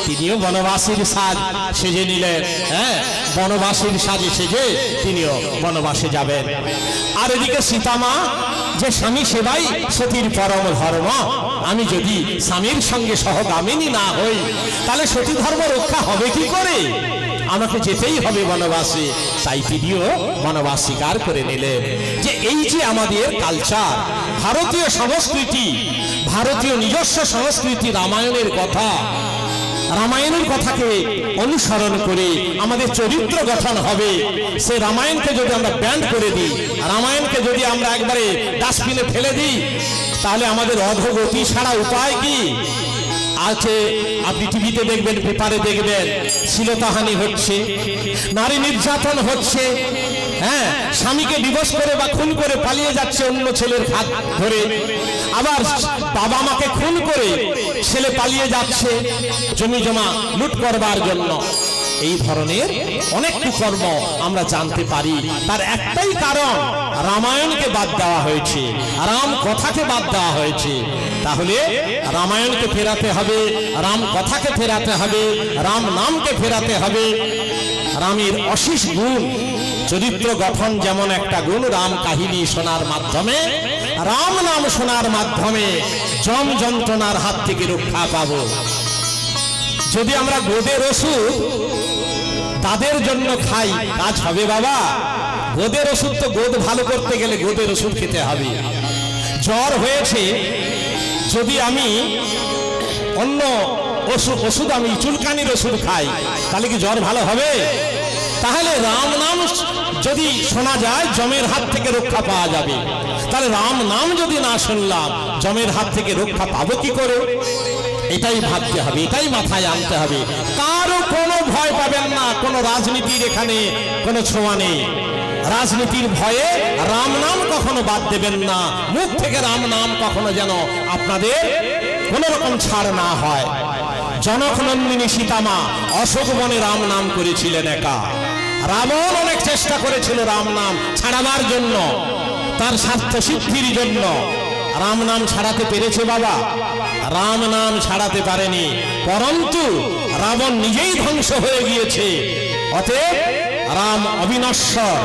তিনিও বনবাসীর সাজ সেজে নিলেন, হ্যাঁ বনবাসীর সাজে সেজে তিনিও বনবাসে যাবেন। আর এদিকে সীতামা যে স্বামী সেবাই সতীর পরম ধর্ম, আমি যদি স্বামীর সঙ্গে সহগামিনী না হই তাহলে সতী ধর্ম রক্ষা হবে কি করে? আমাকে যেতেই হবে বনবাসে। তাই তিনিও বনবাস স্বীকার করে নিলেন। যে এই যে আমাদের কালচার, ভারতীয় সংস্কৃতি, ভারতীয় নিজস্ব সংস্কৃতি, রামায়ণের কথা, রামায়ণের কথাকে অনুসরণ করে আমাদের চরিত্র গঠন হবে। সে রামায়ণকে যদি আমরা ব্যান্ড করে দিই, রামায়ণকে যদি আমরা একবারে ডাস্টবিনে ফেলে দিই, তাহলে আমাদের অধোগতি ছাড়া উপায় কি আছে? আপনি টিভিতে দেখবেন, পেপারে দেখবেন, শ্লীলতাহানি হচ্ছে, নারী নির্যাতন হচ্ছে, হ্যাঁ স্বামীকে ডিভোর্স করে বা খুন করে পালিয়ে যাচ্ছে অন্য ছেলের হাত ধরে, আবার বাবা মাকে খুন করে ছেলে পালিয়ে যাচ্ছে জমি জমা লুট করবার জন্য। এই ধরনের অনেক কুকর্ম আমরা জানতে পারি। তার একটাই কারণ, রামায়ণকে বাদ দেওয়া হয়েছে, রাম কথাকে বাদ দেওয়া হয়েছে। তাহলে রামায়ণকে ফেরাতে হবে, রাম কথাকে ফেরাতে হবে, রাম নামকে ফেরাতে হবে। রামের অশেষ গুণ, চরিত্র গঠন যেমন একটা গুণ, রাম কাহিনী শোনার মাধ্যমে, রাম নাম শোনার মাধ্যমে জম যন্ত্রণার হাত থেকে রক্ষা পাব। যদি আমরা গোদের ওষুধ তাদের জন্য খাই, কাজ হবে বাবা? গোদের ওষুধ তো গোদ ভালো করতে গেলে গোদের ওষুধ খেতে হবে। জ্বর হয়েছে, যদি আমি অন্য ওষুধ আমি চুলকানির ওষুধ খাই, তাহলে কি জ্বর ভালো হবে? তাহলে রাম নাম যদি শোনা যায় জমের হাত থেকে রক্ষা পাওয়া যাবে। তাহলে রাম নাম যদি না শুনলাম জমের হাত থেকে রক্ষা পাবো কি করে? এটাই ভাবতে হবে, এটাই মাথায় আনতে হবে। কারো কোনো ভয় পাবেন না, কোনো রাজনীতির এখানে কোনো ছোঁয়া নেই। রাজনীতির ভয়ে রাম নাম কখনো বাদ দেবেন না, মুখ থেকে রাম নাম কখনো যেন আপনাদের কোন রকম ছাড় না হয়। জনক নন্দিনী সীতামা অশোক বনে রাম নাম করেছিলেন একা। রাবণ অনেক চেষ্টা করেছিল রাম নাম ছাড়াবার জন্য, তার স্বার্থ সিদ্ধির জন্য। রাম নাম ছাড়াতে পেরেছে বাবা? রাম নাম ছাড়াতে পারেনি, পরন্তু রাবণ নিজেই ধ্বংস হয়ে গিয়েছে। অতএব রাম অবিনশ্বর,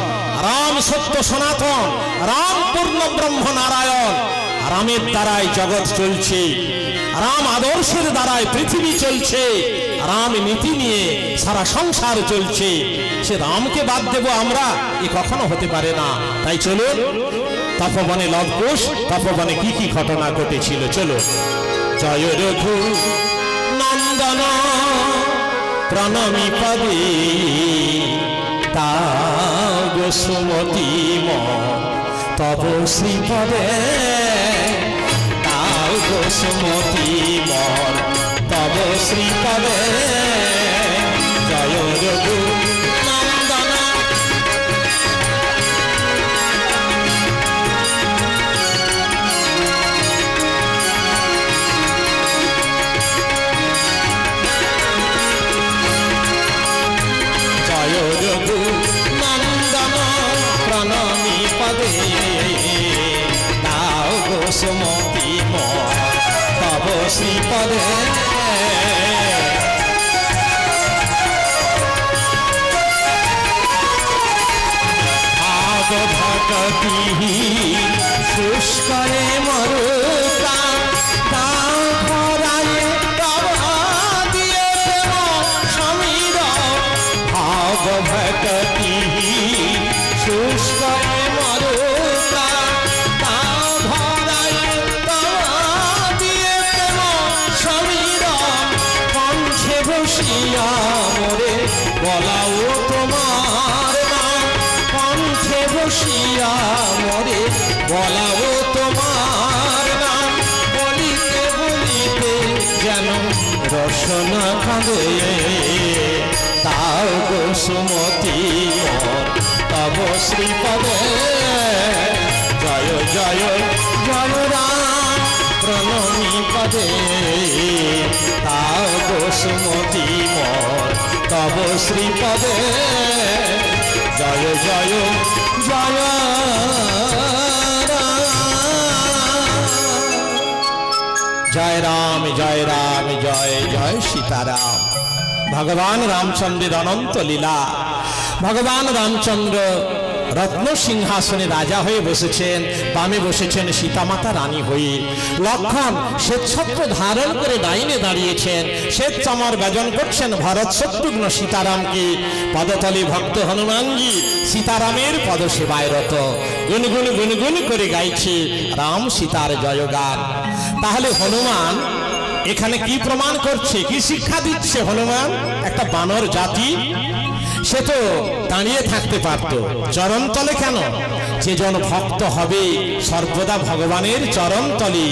রাম সত্য সনাতন, রাম পূর্ণ ব্রহ্ম নারায়ণ। রামের দ্বারাই জগৎ চলছে, রাম আদর্শের দ্বারাই পৃথিবী চলছে, রাম নীতি নিয়ে সারা সংসার চলছে। সে রামকে বাদ দেব আমরা? এ কখনো হতে পারে না। তাই চলুন, তপবনে লবকুশ, তপবনে কি কি ঘটনা ঘটেছিল চলো। জয় রঘু নন্দন প্রণমী পদে, তাও গো সুমতি তব শ্রীপদে, তাও গো সুমতি তব শ্রীপদে। জয় রঘু নন্দন রঘু নন্দন প্রণমী পদে, দাও গো সুমতি তব শ্রীপদে। ভাগ ভকতি শুষ্করে মরুতা, দাও ধরায় তব দিয়ে সমীর। ভাগ ভকতি শুষ্করে মরুতা, দাও ধরায় তব দিয়ে সমীর। কণ্ঠে বসিয়া মোরে বলাও তোমার নাম, কণ্ঠে বসিয়া মোরে বলাও তোমার নাম। বলিতে বলিতে কেন রসনা কাঁদে তাও গো সুমতি মোর তব শ্রীপদে জয় জয় জয় রাম প্রণমী পদে তাও গো সুমতি মোর তব শ্রীপদে জয় জয় জয় जय राम जय राम जय जय सीताराम। भगवान रामचंद्र अनंत लीला भगवान रामचंद्र रत्न सिंहासने राजा हुए बसेছেন बामे बसेছেন सीता माता रानी हुए लक्षण श्वेतछत्र धारण करे डाइने दाঁড়িয়েছেন श्वेत चामर गाजन करছেন भरत शत्रुघ्न सीताराम के पदतले भक्त हनुमान जी सीतारामेर पद सेवाय रत गुनगुन गुनगुन करे गाइছে राम सीतार जयगान। তাহলে হনুমান এখানে কি প্রমাণ করছে কি শিক্ষা দিচ্ছে হনুমান একটা বানর জাতি সে তো দাঁড়িয়ে থাকতে পারত চরণতলে কেন যে জন ভক্ত হবে সর্বদা ভগবানের চরণতলে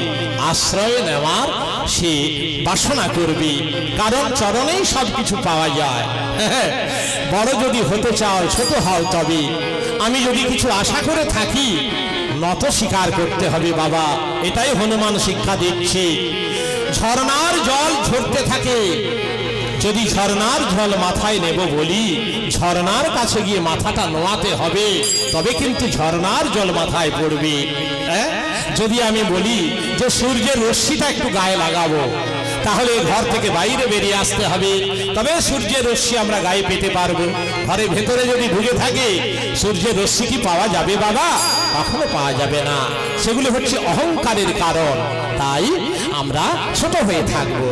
আশ্রয় নেওয়ার সে বাসনা করবে কারণ চরণেই সবকিছু পাওয়া যায়। বড় যদি হতে চাও ছোট হও তবে আমি যদি কিছু আশা করে থাকি নত স্বীকার করতে হবে বাবা এটাই হনুমান শিক্ষা দিচ্ছে। ঝর্ণার জল ঝরতে থাকে যদি ঝর্ণার জল মাথায় নেব বলি ঝর্ণার কাছে গিয়ে মাথাটা নোয়াতে হবে তবে কিন্তু ঝর্ণার জল মাথায় পড়বে। যদি আমি বলি যে সূর্যের রশ্মিটা একটু গায়ে লাগাবো তাহলে ঘর থেকে বাইরে বেরিয়ে আসতে হবে তবে সূর্যের রশ্মি আমরা গায়ে পেতে পারবো। ঘরের ভেতরে যদি ঢুকে থাকে সূর্যের রশ্মি কি পাওয়া যাবে বাবা কখনো পাওয়া যাবে না সেগুলো হচ্ছে অহংকারের কারণ তাই আমরা ছোট হয়ে থাকবো।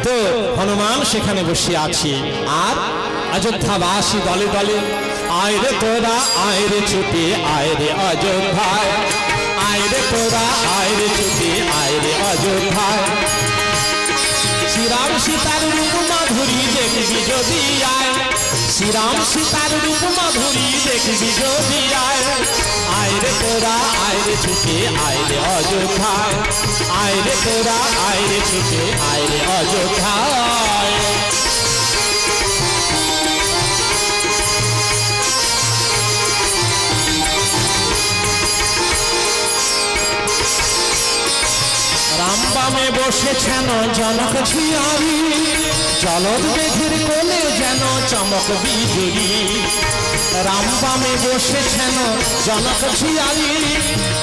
তো হনুমান সেখানে বসে আছে আর অযোধ্যাবাসী দলে দলে আয় রে তোরা আয় রে ছুটে আয় রে অযোধ্যায় আয় রে তোরা আয় রে ছুটে আয় রে অযোধ্যায় শ্রীরাম সীতার রূপ মাধুরী দেখবি যদি আয় শ্রীরাম সীতার রূপ মাধুরী দেখবি যদি আয় আয় রে তোরা আয় রে ছুটে আয় রে অযোধ্যায় আয় রে তোরা আয় রে ছুটে আয় রে অযোধ্যায়। রাম বামে বসেছেন জনক ঝিয়ারি জলদ মেঘের কোলে যেন চমক বিজুলি রাম বামে বসেছেন জনক ঝিয়ারি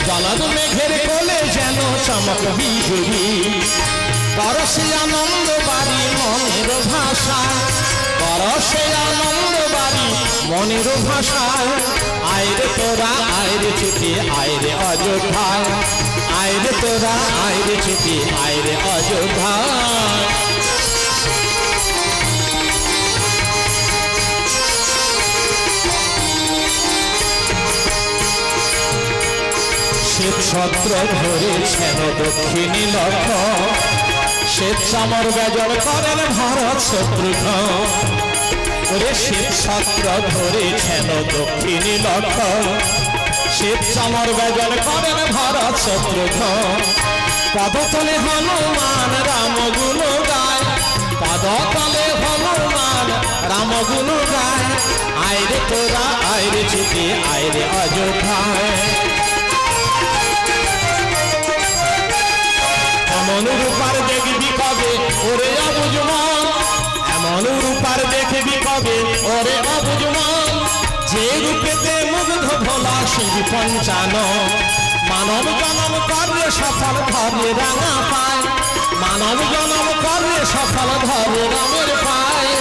জলদ মেঘের কোলে যেন চমক বিজুলি পরশে আনন্দ বাড়ি মনের ভাষায় পরশে আনন্দ বাড়ি মনের ভাষায় আয় রে তোরা আয় রে ছুটে আয় রে অযোধ্যায় আয় রে তোরা আয় রে ছুটে আয় রে অযোধ্যায়। শ্বেত ছত্র ধরেছেন দক্ষিণী লক্ষ শ্বেত চামর বেজর করেন ভরত শত্রুঘ্ন ওরে শ্বেত ছত্র ধরেছেন দক্ষিণী লক্ষ শ্বেত চামর বেজর করেন ভরত শত্রুঘ্ন পদতলে হনুমান রাম গুণ গায় পদতলে হনুমান রাম গুণ গায় আয় রে তোরা আয় রে ছুটে আয় রে অযোধ্যায় এমন রূপার দেখবি কবে ওরে অবুঝমান এমন রূপার দেখবি কবে ওরে অবুঝমান যে রূপেতে মুগ্ধ ভোলা শিব পঞ্চান মানব জনম করলে সফল ধরে রাঙা পায় মানব জনম করলে সফল ধরে রামের পায়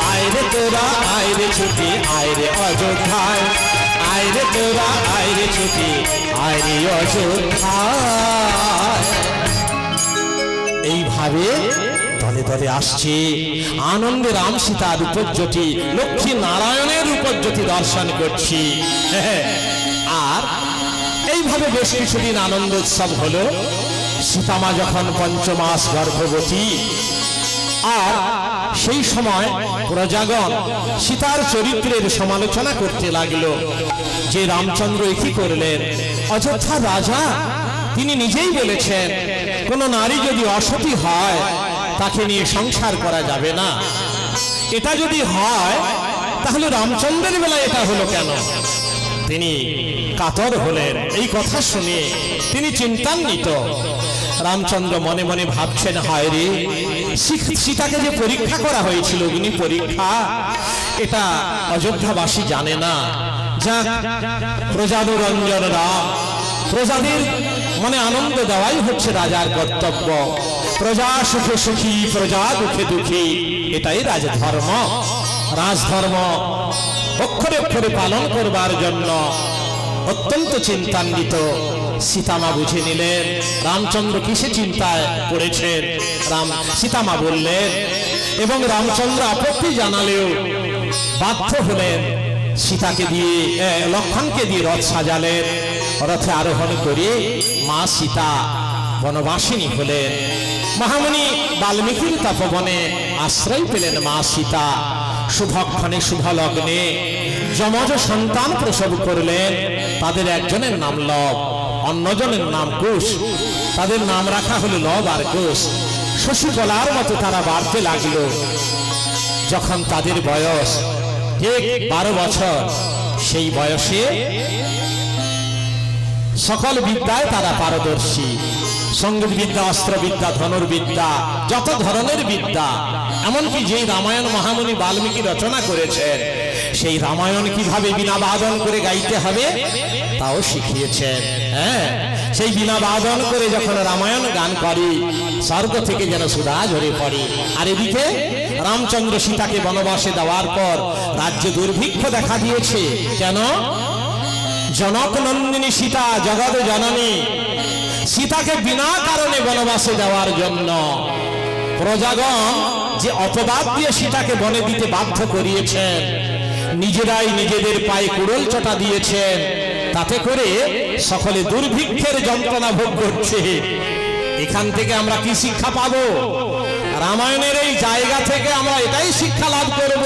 আয় রে তোরা আয় রে ছুটি আয় রে অযোধ্যায় আয় রে তোরা আয় রে ছুটি আয় রে অযোধ্যায়। এইভাবে দলে দলে আসছে আনন্দে রাম সীতার রূপজ্যোতি লক্ষ্মী নারায়ণের রূপজ্যোতি দর্শন করছি। আর এইভাবে বেশ কিছুদিন আনন্দ উৎসব হলো। সীতামা যখন পঞ্চমাস গর্ভবতী আর সেই সময় প্রজাগণ সীতার চরিত্রের সমালোচনা করতে লাগলো যে রামচন্দ্র কি করলেন। অযোধ্যার রাজা তিনি নিজেই বলেছেন কোন নারী যদি অসতী হয় তাকে নিয়ে সংসার করা যাবে না। এটা যদি হয় তাহলে রামচন্দ্রের বেলায় এটা হলো কেন? তিনি কাতর হলেন। এই কথা শুনে তিনি চিন্তান্বিত। রামচন্দ্র মনে মনে ভাবছেন, হায় রে, সীতাকে যে পরীক্ষা করা হয়েছিল, অগ্নি পরীক্ষা, এটা অযোধ্যাবাসী জানে না। যা প্রজানুরঞ্জন রাম, প্রজাদের মনে আনন্দ দেওয়াই হচ্ছে রাজার কর্তব্য। প্রজা সুখে সুখী, প্রজা দুঃখে দুঃখী, এটাই রাজধর্ম। রাজধর্ম অক্ষরে অক্ষরে পালন করবার জন্য অত্যন্ত চিন্তান্বিত সীতামা বুঝে নিলেন রামচন্দ্র কিসে চিন্তায় পড়েছেন। সীতামা বললেন এবং রামচন্দ্র আপত্তি জানালেও বাধ্য হলেন। সীতাকে দিয়ে, লক্ষ্মণকে দিয়ে রথ সাজালেন। রথে আরোহণ করে মা সীতা বনবাসিনী হলেন। মহামুনি বাল্মীকির তপবনে আশ্রয় পেলেন মা সীতা। শুভক্ষণে শুভ লগ্নে যমজ সন্তান প্রসব করলেন। তাদের একজনের নাম লব, অন্যজনের নাম কুশ। তাদের নাম রাখা হলো লব আর কুশ। শশী বলার মতো তারা বাড়তে লাগলো। যখন তাদের বয়স ঠিক 12 বছর, সেই বয়সে সকল বিদ্যায় তারা পারদর্শী। সঙ্গীত বিদ্যা, অস্ত্রবিদ্যা, ধনুর্বিদ্যা, যত ধরনের বিদ্যা, এমনকি যে রামায়ণ মহামুনি বাল্মীকি রচনা করেছেন, সেই রামায়ণ কিভাবে বীণা বাদন করে গাইতে হবে তাও শিখিয়েছেন। হ্যাঁ, সেই বীণা বাদন করে যখন রামায়ণ গান করি, স্বর্গ থেকে যেন সুধা ঝরে পড়ে। আর এদিকে রামচন্দ্র সীতাকে বনবাসে দেওয়ার পর রাজ্যে দুর্ভিক্ষ দেখা দিয়েছে। কেন? জনক নন্দিনী সীতা, জগৎ জননী, সীতাকে বিনা কারণে বনবাসে দেওয়ার জন্য প্রজাগণ যে অপবাদ দিয়ে সীতাকে বনে দিতে বাধ্য করিয়েছেন, নিজেরাই নিজেদের পায়ে কুড়োল চটা দিয়েছেন, তাতে করে সকলে দুর্ভিক্ষের যন্ত্রণা ভোগ করছে। এখান থেকে আমরা কি শিক্ষা পাবো? রামায়ণের এই জায়গা থেকে আমরা এটাই শিক্ষা লাভ করব,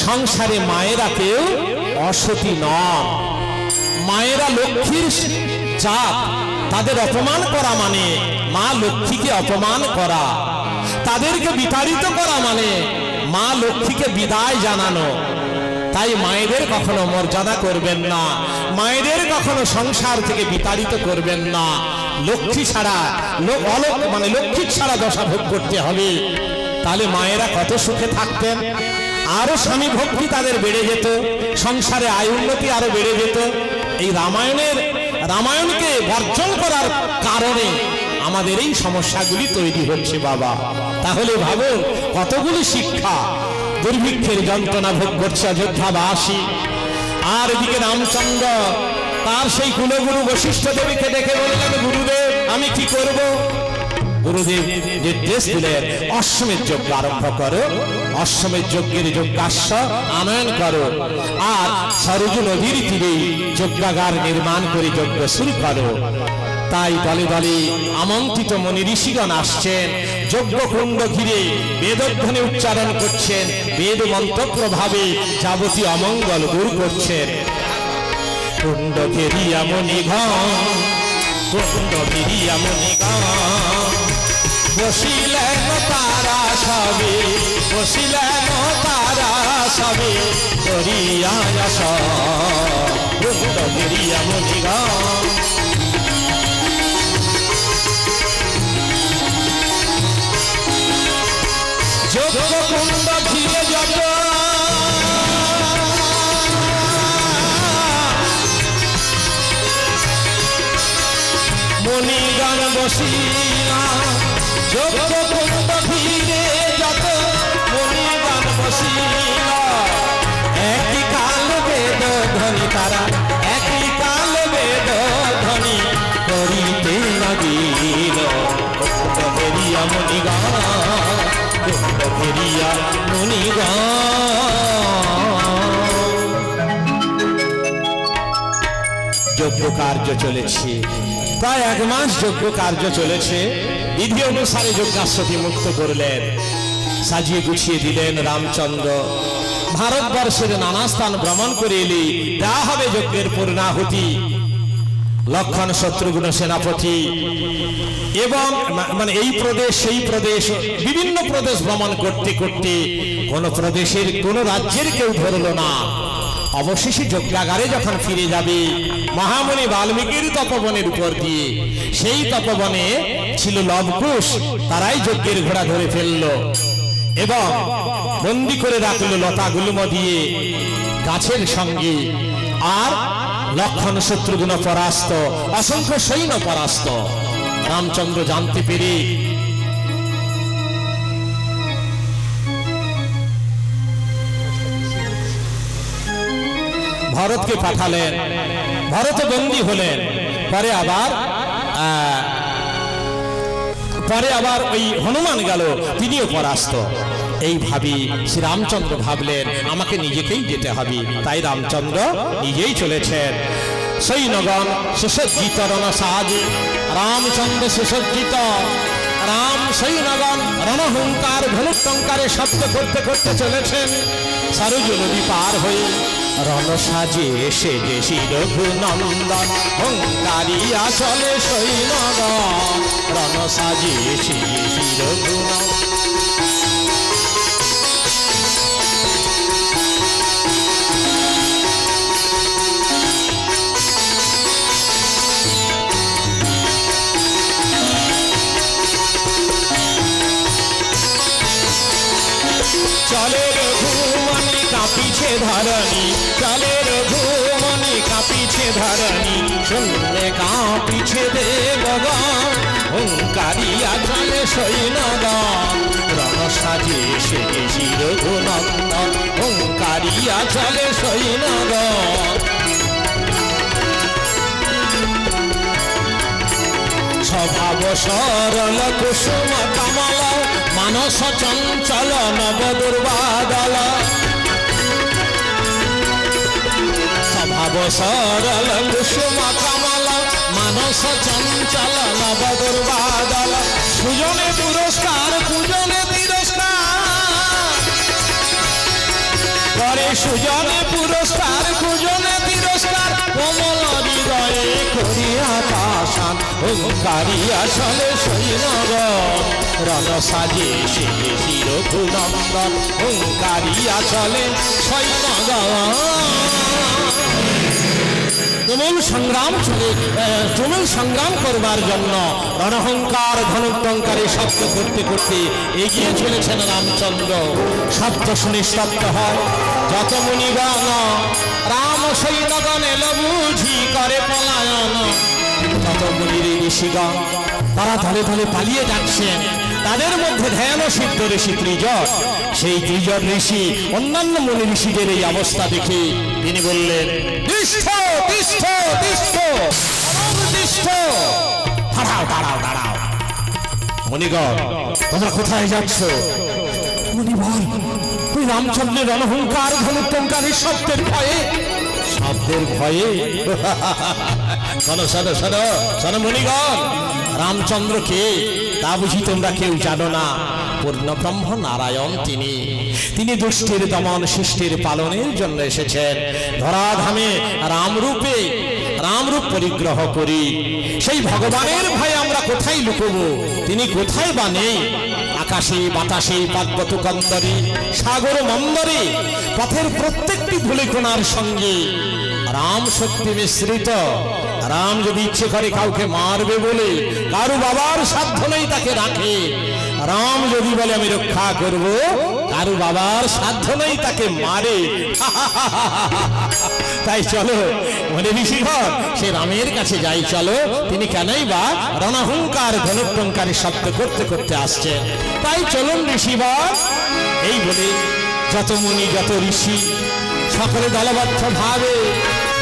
সংসারে মায়েরা কেউ অসতী নন। মায়েরা লক্ষ্মীর জাত। তাদের অপমান করা মানে মা লক্ষ্মীকে অপমান করা। তাদেরকে বিতাড়িত করা মানে মা লক্ষ্মীকে বিদায় জানানো। তাই মায়েদের কখনো মর্যাদা করবেন না, মায়েদের কখনো সংসার থেকে বিতাড়িত করবেন না। লক্ষ্মী ছাড়া মানে লক্ষ্মী ছাড়া দশা ভোগ করতে হবে। তাহলে মায়েরা কত সুখে থাকতেন। আরো স্বামী ভক্তি তাদের বেড়ে যেত, সংসারে আয় উন্নতি আরো বেড়ে যেত। এই রামায়ণকে বর্জন করার কারণে আমাদের এই সমস্যাগুলি তৈরি হচ্ছে বাবা। তাহলে ভাবুন কতগুলি শিক্ষা। দুর্ভিক্ষের যন্ত্রণা ভোগ করছে অযোধ্যাবাসী। আর এদিকে রামচন্দ্র তার সেই কুলগুরু বশিষ্ঠ দেবীকে ডেকে বললেন, গুরুদেব আমি কি করব? গুরুদেব নির্দেশ দিলেন, অশ্বমেধ যজ্ঞ আরম্ভ করো, অশ্বমেধ যজ্ঞের যজ্ঞাস্য আনয়ন করো, আর সরযূ নদীর তীরে যজ্ঞাগার নির্মাণ করে যজ্ঞ শুরু করো। তাই দলে দলে আমন্ত্রিত মুনি ঋষিগণ আসছেন, যজ্ঞকুণ্ড ঘিরে বেদধ্বনি উচ্চারণ করছেন, বেদ মন্ত্র প্রভাবে যাবতীয় অমঙ্গল দূর করছেন। কুণ্ড ঘেরিয়া মুনিগণ, কুণ্ড ঘেরিয়া মুনিগণ, বসিলেন তারা সবে, বসিলেন তারা সবে, করিয়া আস কুণ্ড ঘেরিয়া মুনিগণ। যজ্ঞকুণ্ড ঘিরে যত মুনিগণ বসিলা, যজ্ঞকুণ্ড ঘিরে যত মুনিগণ বসিলা, একই কাল বেদ ধ্বনি তারা, একই কাল বেদ ধ্বনি করিতে লাগিল। কুণ্ড ঘেরিয়া মুনিগণ, কুণ্ড ঘেরিয়া মুনিগণ। যজ্ঞ কার্য চলেছে, প্রায় 1 মাস যজ্ঞ কার্য চলেছে। বিধি অনুসারে যজ্ঞাশ্বতী মুক্ত করলেন, সাজিয়ে গুছিয়ে দিলেন রামচন্দ্র। ভারতবর্ষের নানা স্থান ভ্রমণ করে এলে দেওয়া হবে যজ্ঞের পূর্ণাহুতি। লক্ষণ শত্রুঘ্ন সেনাপতি এবং মানে এই প্রদেশ সেই প্রদেশ বিভিন্ন প্রদেশ ভ্রমণ করতে করতে কোন প্রদেশের কোন রাজ্যের কেউ ধরল না। অবশেষে যজ্ঞাগারে যখন ফিরে যাবে মহামুনি বাল্মীকির তপবনের উপর দিয়ে, সেই তপবনে ছিল লবকুশ, তারাই যজ্ঞের ঘোড়া ধরে ফেললো এবং বন্দি করে রাখলো লতাগুল্ম দিয়ে গাছের সঙ্গে। আর লক্ষণ শত্রুঘ্ন পরাস্ত, অসংখ্য সৈন্য পরাস্ত। রামচন্দ্র জানতে পেরে ভরতকে পাঠালেন, ভরত বন্দী হলেন। পরে আবার ওই হনুমান গেল, তিনিও পরাস্ত। এইভাবে শ্রীরামচন্দ্র ভাবলেন আমাকে নিজেকেই যেতে হবে, তাই রামচন্দ্র নিজেই চলেছেন। সৈন্যগণ সুসজ্জিত রণসাজে, রামচন্দ্র সুসজ্জিত, রাম সৈন্যগণ রণহুঙ্কার ধনুটঙ্কারে শব্দ করতে করতে চলেছেন। সরযূ নদী পার হয়ে রণসাজে সেজে রঘুনন্দন, হুঙ্কারিয়া চলে সৈন্যগণ রণসাজে সেজে রঘুনন্দন। চলে রঘুমনি কাঁপিছে ধরণী, চলে রঘুমনি কাঁপিছে ধরণী, শুনলে কাঁপিছে দেবগণ হুঙ্কারিয়া চলে সৈন্যগণ রণসাজে সেজে রঘুনন্দন, হুঙ্কারিয়া চলে সৈন্যগণ। স্বভাব সরল কুসুম কমল, মানস চঞ্চল নব দুর্বাদল। স্বভাব সরল কুসুম কমল, মানস চঞ্চল নব দুর্বাদল। সুজনে পুরস্কার পূজনে তিরস্কার করে, সুজনে পুরস্কার পূজনে তিরস্কার। কোমল হৃদয়ে করিয়া পাষাণ, হুঙ্কারিয়া চলে সৈন্যগণ রণসাজে সেজে রঘুনন্দন, হুঙ্কারিয়া চলে সৈন্যগণ। তুমুল সংগ্রাম করবার জন্য রণহুঙ্কার ধনুটঙ্কারে শব্দ করতে করতে এগিয়ে চলেছেন রামচন্দ্র। শব্দ শুনে স্তব্ধ হয় যত মুনিগণ, রাম সৈন্যগণ এলো বুঝি করে পলায়ন। তত মুনির ঋষিগণ তারা ধরে ধরে পালিয়ে যাচ্ছেন। তাদের মধ্যে ধ্যান সিদ্ধ ঋষি ত্রিজট, সেই ত্রিজট ঋষি অন্যান্য মুনি ঋষিদের এই অবস্থা দেখে তিনি বললেন তিষ্ঠ তিষ্ঠ তিষ্ঠ তিষ্ঠ, দাঁড়াও দাঁড়াও দাঁড়াও। মুনিগণ তোমরা কোথায় যাচ্ছ? মুনি বল ওই রামচন্দ্রের রণহুঙ্কার ধনুটঙ্কারের শব্দের ভয়ে, শব্দের ভয়ে। শোনো শোনো শোনো শোনো মুনিগণ, রামচন্দ্র কে তা বুঝি তোমরা কেউ জানো না? পূর্ণ ব্রহ্ম নারায়ণ তিনি দুষ্টের দমন শিষ্টের পালনের জন্য এসেছেন ধরাধামে রামরূপ পরিগ্রহ করি। সেই ভগবানের ভয়ে আমরা কোথায় লুকবো? তিনি কোথায় বা নেই? আকাশে বাতাসে পার্বত কন্দরে সাগর মন্দরে পথের প্রত্যেকটি ধূলিকণার সঙ্গে রাম শক্তি মিশ্রিত। রাম যদি ইচ্ছে করে কাউকে মারবে বলে কারু বাবার সাধ্য নেই তাকে রাখে। রাম যদি বলে আমি রক্ষা করব, কারু বাবার সাধ্য নেই তাকে মারে। তাই চলো মনে ঋষিঘর সে রামের কাছে যাই, চলো। তিনি কেনই বা রণহুঙ্কার ধনুটঙ্কারে শব্দ করতে করতে আসছেন। তাই চলুন ঋষিবর। এই বলে যত মুনি যত ঋষি সকলে দলবদ্ধ ভাবে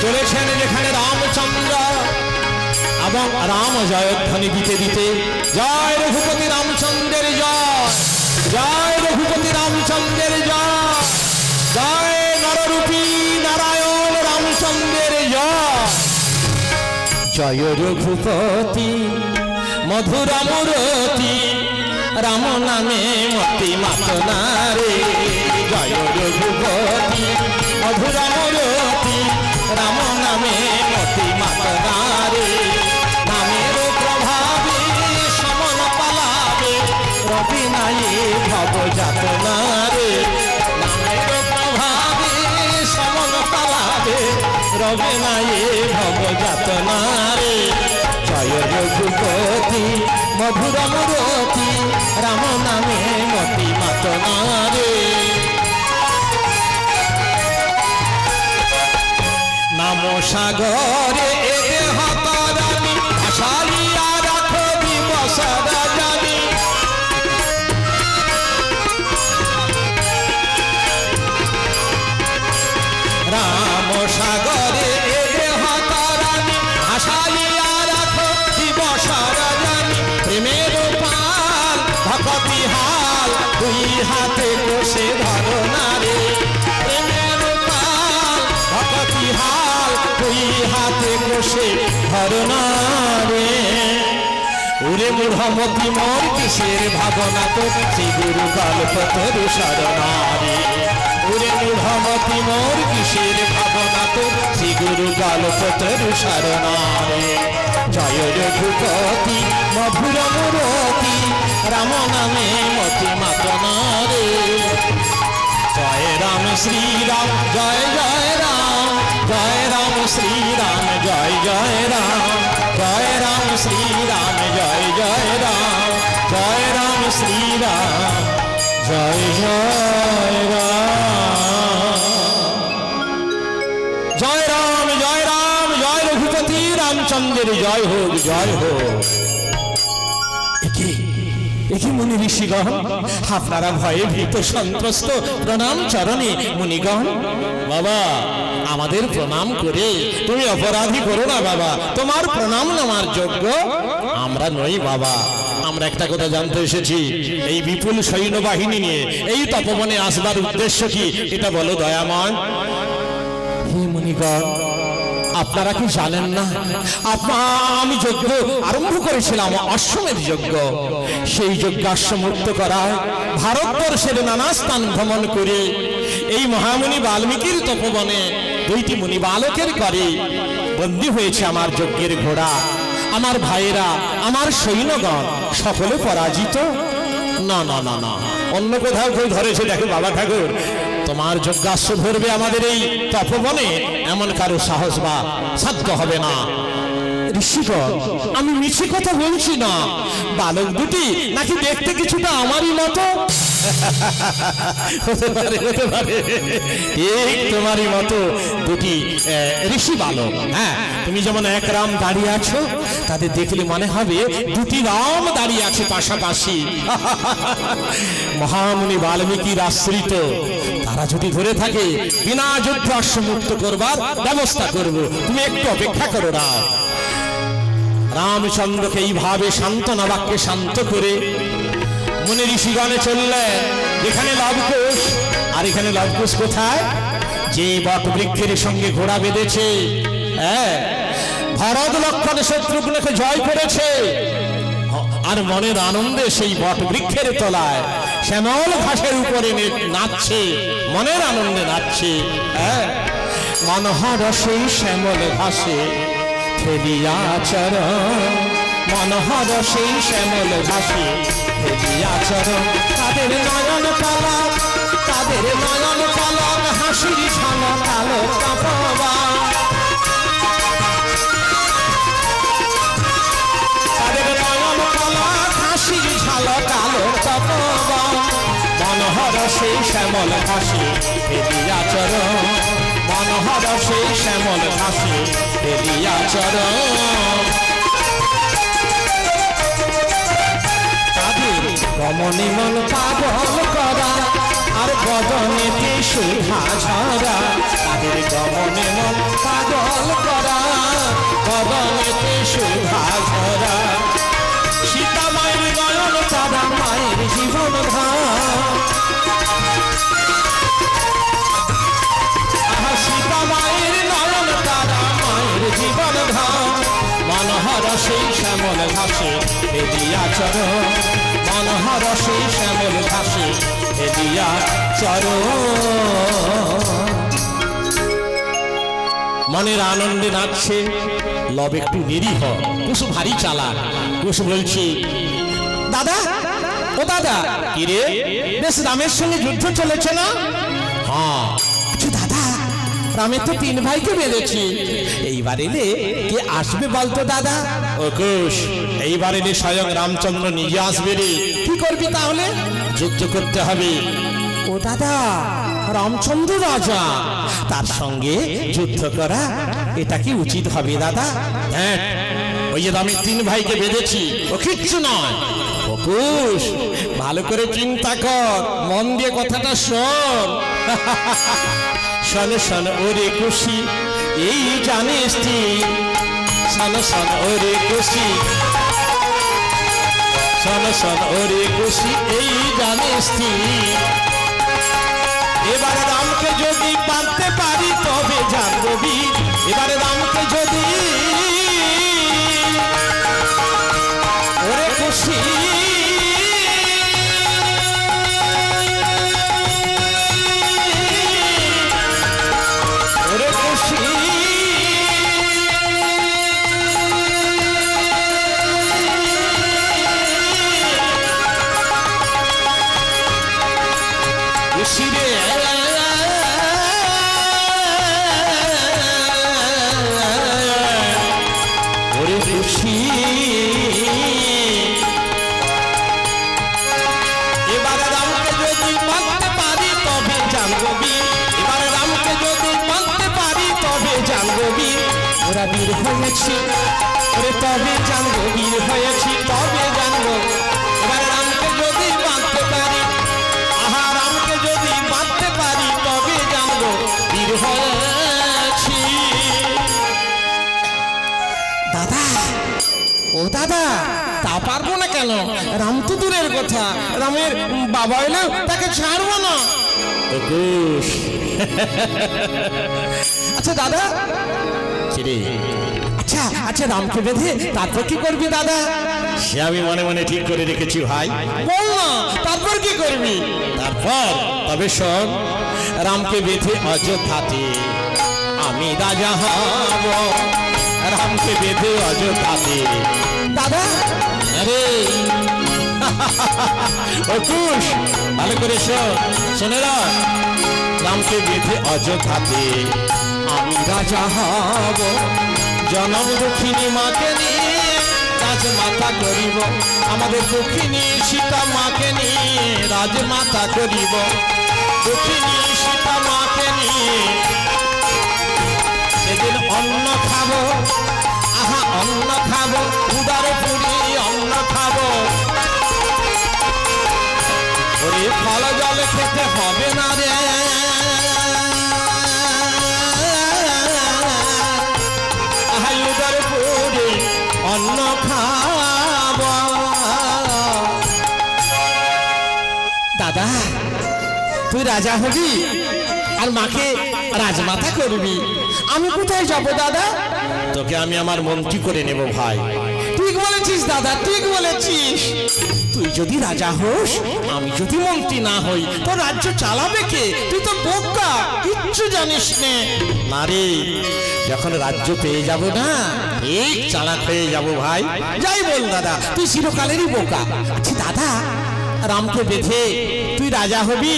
চলেছেন যেখানে রামচন্দ্র, এবং রাম জয়ধ্বনি দিতে দিতে জয় রঘুপতি রামচন্দ্রের জয়, জয় রঘুপতি রামচন্দ্রের জয়, জয় নররূপী নারায়ণ রামচন্দ্রের জয়। জয় রঘুপতি মধুর মূরতি, রাম নামে মতি মাতনারে। জয় রঘুপতি মধুর মূরতি, রাম নামে মতি মাতনারে। রবে না এ ভব যাতনা রে। জয় রঘুপতি মধুর মূরতি রাম নামে মতি মাতনা রে। নাম সাগরে এ দেহ তারানি ভাসাইয়া রাখো দিবস রাজানি। রাম সাগরে এ দেহ তারানি ভাসাইয়া রাখো দিবস রাজানি। প্রেমের পাল ভকতি হাল দুই হাতে বসে ধরো না রে। প্রেমের পাল ভকতি হাল দুই হাতে বসে ধরো না রে। ওরে মূঢ়মতি মোর কিসের ভাবনা তো শ্রী গুরু কল্পতরু শরণারে। ওরে মূঢ়মতি মোর কিসের ভাবনা তো শ্রী গুরু কল্পতরু শরণারে। জয় রঘুপতি মধুর মূরতি রাম নামে মতি মাতনা রে। জয় রাম শ্রীরাম জয় জয় রাম। জয় রাম শ্রীরাম জয় জয় রাম। জয় রাম শ্রীরাম জয় জয় রাম। জয় রাম শ্রীরাম জয় জয় রাম। জয় রাম জয় রাম জয় রঘুপতি রামচন্দ্রের জয় হোক জয় হোক। একি মুনি ঋষিগণ আপনারা ভয়ে ভীত সন্ত্রস্ত প্রণাম চরণে মুনিগণ। বাবা আমাদের প্রণাম করে তুমি অপরাধী করো না বাবা। তোমার প্রণাম নেওয়ার যোগ্য আমরা নই বাবা। আমরা একটা কথা জানতে এসেছি, এই বিপুল সৈন্যবাহিনী নিয়ে এই তপবনে আসবার উদ্দেশ্য কি এটা বলো দয়াময়। হে মুনিগণ আপনারা কি জানেন না আমি যজ্ঞ আরম্ভ করেছিলাম অশ্বমেধ যজ্ঞ। সেই যজ্ঞাশ্ব মুক্ত করায় ভারতবর্ষের নানা স্থান ভ্রমণ করে এই মহামুনি বাল্মীকির তপবনে দুইটি মুনি বালকের করে বন্দী হয়েছে আমার যজ্ঞের ঘোড়া। আমার ভাইয়েরা আমার সৈন্যগণ সকলে পরাজিত। না না না না অন্য কোথাও কেউ ধরেছে দেখো বাবা ঠাকুর। তোমার যজ্ঞাশ্ব ধরবে আমাদের এই তপবনে এমন কারো সাহস বা সাধ্য হবে না। ঋষিগণ আমি মিছে কথা বলছি না। বালক দুটি নাকি দেখতে কিছুটা আমারই মতো। হতে পারে হতে পারে ঠিক তোমারই মতো দুটি ঋষি বালক। হ্যাঁ তুমি যেমন এক রাম দাঁড়িয়ে আছো, তাদের দেখলে মনে হবে দুটি রাম দাঁড়িয়ে আছে পাশাপাশি। মহামুনি বাল্মীকির আশ্রিত তারা যদি ধরে থাকে বিনা যুদ্ধ অশ্বমুক্ত করবার ব্যবস্থা করব। তুমি একটু অপেক্ষা করো না। রামচন্দ্রকে এইভাবে সান্ত্বনা বাক্যে শান্ত করে মুনি ঋষিগণে চললেন যেখানে লবকুশ। আর এখানে লবকুশ কোথায়? যে বট বৃক্ষের সঙ্গে ঘোড়া বেঁধেছে, হ্যাঁ ভরত লক্ষণ শত্রুঘ্নকে জয় করেছে। আর মনের আনন্দে সেই বট বৃক্ষের তলায় শ্যামল ঘাসের উপরে নাচছে, মনের আনন্দে নাচছে। হ্যাঁ মনোহর সেই শ্যামল ঘাসে ফেলিয়া চরণ। মনোহর সেই শ্যামল ঘাসে ফেলিয়া চরণ। তাদের নয়ন পালক, তাদের নয়ন পালক হাসির ঝলক আলো তপবা। তাদের নয়ন পালক হাসির ঝলক আলো তপবা। মনোহর সেই শ্যামল ঘাসে ফেলিয়া চরণ। মনোহর সেই শ্যামল ঘাসে ফেলিয়া চরণ। তাদের গমনে মন পাগল করা আর বদনেতে সুধা ঝরা। তাদের গমনে মন পাগল করা বদনেতে সুধা ঝরা। সীতা মায়ের নয়ন তারা মায়ের জীবন ধাম। সীতা মায়ের নয়ন তারা মায়ের জীবন ধাম। মনোহর সেই শ্যামল ঘাসে ফেলিয়া চরণ। মনোহর সেই শ্যামল ঘাসে ফেলিয়া চরণ। মনের আনন্দে নাচছে লব একটু নিরীহ, কুসু ভারী চালাক। কুসু বলছি দাদা ও দাদা কি রে বেশ রামের সঙ্গে যুদ্ধ চলেছে না? হ্যাঁ দাদা রামের তো 3 ভাইকে বেঁধেছি, এইবার এলে কে আসবে বলতো দাদা? ও কুশ, এইবার এলে স্বয়ং রামচন্দ্র নিজে আসবে রে। কি করবি তাহলে? যুদ্ধ করতে হবে। ও দাদা, রামচন্দ্র রাজা, তার সঙ্গে যুদ্ধ করা এটা কি উচিত হবে দাদা? হ্যাঁ, ওই যে রামের 3 ভাইকে বেঁধেছি, ও কিচ্ছু নয়। ও কুশ, ভালো করে চিন্তা কর, মন দিয়ে কথাটা শোন। শোন শোন ওরে খুশি, এই জানিস তুই, শোন শোন ওরে খুশি, শোন শোন ওরে খুশি, এই জানিস তুই, এবারে রামকে যদি পারতে পারি তবে জানবো বীর, এবারে রামকে যদি ওরে খুশি, ওরে খুশি, খুশি রে ওরে খুশি, এবারে রামকে যদি পারতে পারি তবে জানবো বীর, এবারে রামকে যদি পারতে পারি তবে জানবো বীর, ওরা বীর হয়েছি, ওরে তবে জানবো বীর হয়েছি, তবে জানবো, এবারে রামকে যদি পারতে পারি, আহা রামকে যদি পারতে পারি তবে জানবো বীর হয়েছি। দাদা, ও দাদা, তা পারবো না কেন? রাম তো দূরের কথা, রামের বাবা এলেও তাকে ছাড়বো না। আচ্ছা দাদা, আচ্ছা আচ্ছা, রামকে বেঁধে তারপর কি করবি দাদা? সে আমি মনে মনে ঠিক করে রেখেছি ভাই। বল না, তারপর কি করবি? তারপর তবে শোন, রামকে বেঁধে অযোধ্যাতে আমি রাজা হব, রামকে বেঁধে অযোধ্যাতে। দাদা, আরে ও কুশ, ভালো করে শোন, শোনে রামকে বেঁধে অযোধ্যাতে আমি রাজা হব, জনম দুঃখিনী মাকে নিয়ে রাজমাতা করিব, আমাদের দুঃখিনী সীতা মাকে নিয়ে রাজমাতা করিব, দুঃখিনী সীতা মাকে নিয়ে সেদিন অন্ন খাবো, আহা অন্ন খাবো, উদারে পুরি অন্ন খাবো, ওরে ফল জল খেতে হবে না রে, আহা উদারে পুরি অন্ন খাবো। দাদা, তুই রাজা হবি আর মাকে রাজমাতা করবি, আমি কোথায় যাবো দাদা? তোকে আমি আমার মন্ত্রী করে নেব ভাই। ঠিক বলেছিস দাদা, ঠিক বলেছিস। তুই যদি রাজা হোস, আমি যদি মন্ত্রী না হই, তো রাজ্য চালাবে কে? তুই তো বোকা, কিচ্ছু জানিস না রে। যখন রাজ্য পেয়ে যাব না, এই চালাক হয়ে যাব ভাই। যাই বল দাদা, তুই চিরকালেরই বোকা। আচ্ছা দাদা, রামকে বেঁধে তুই রাজা হবি,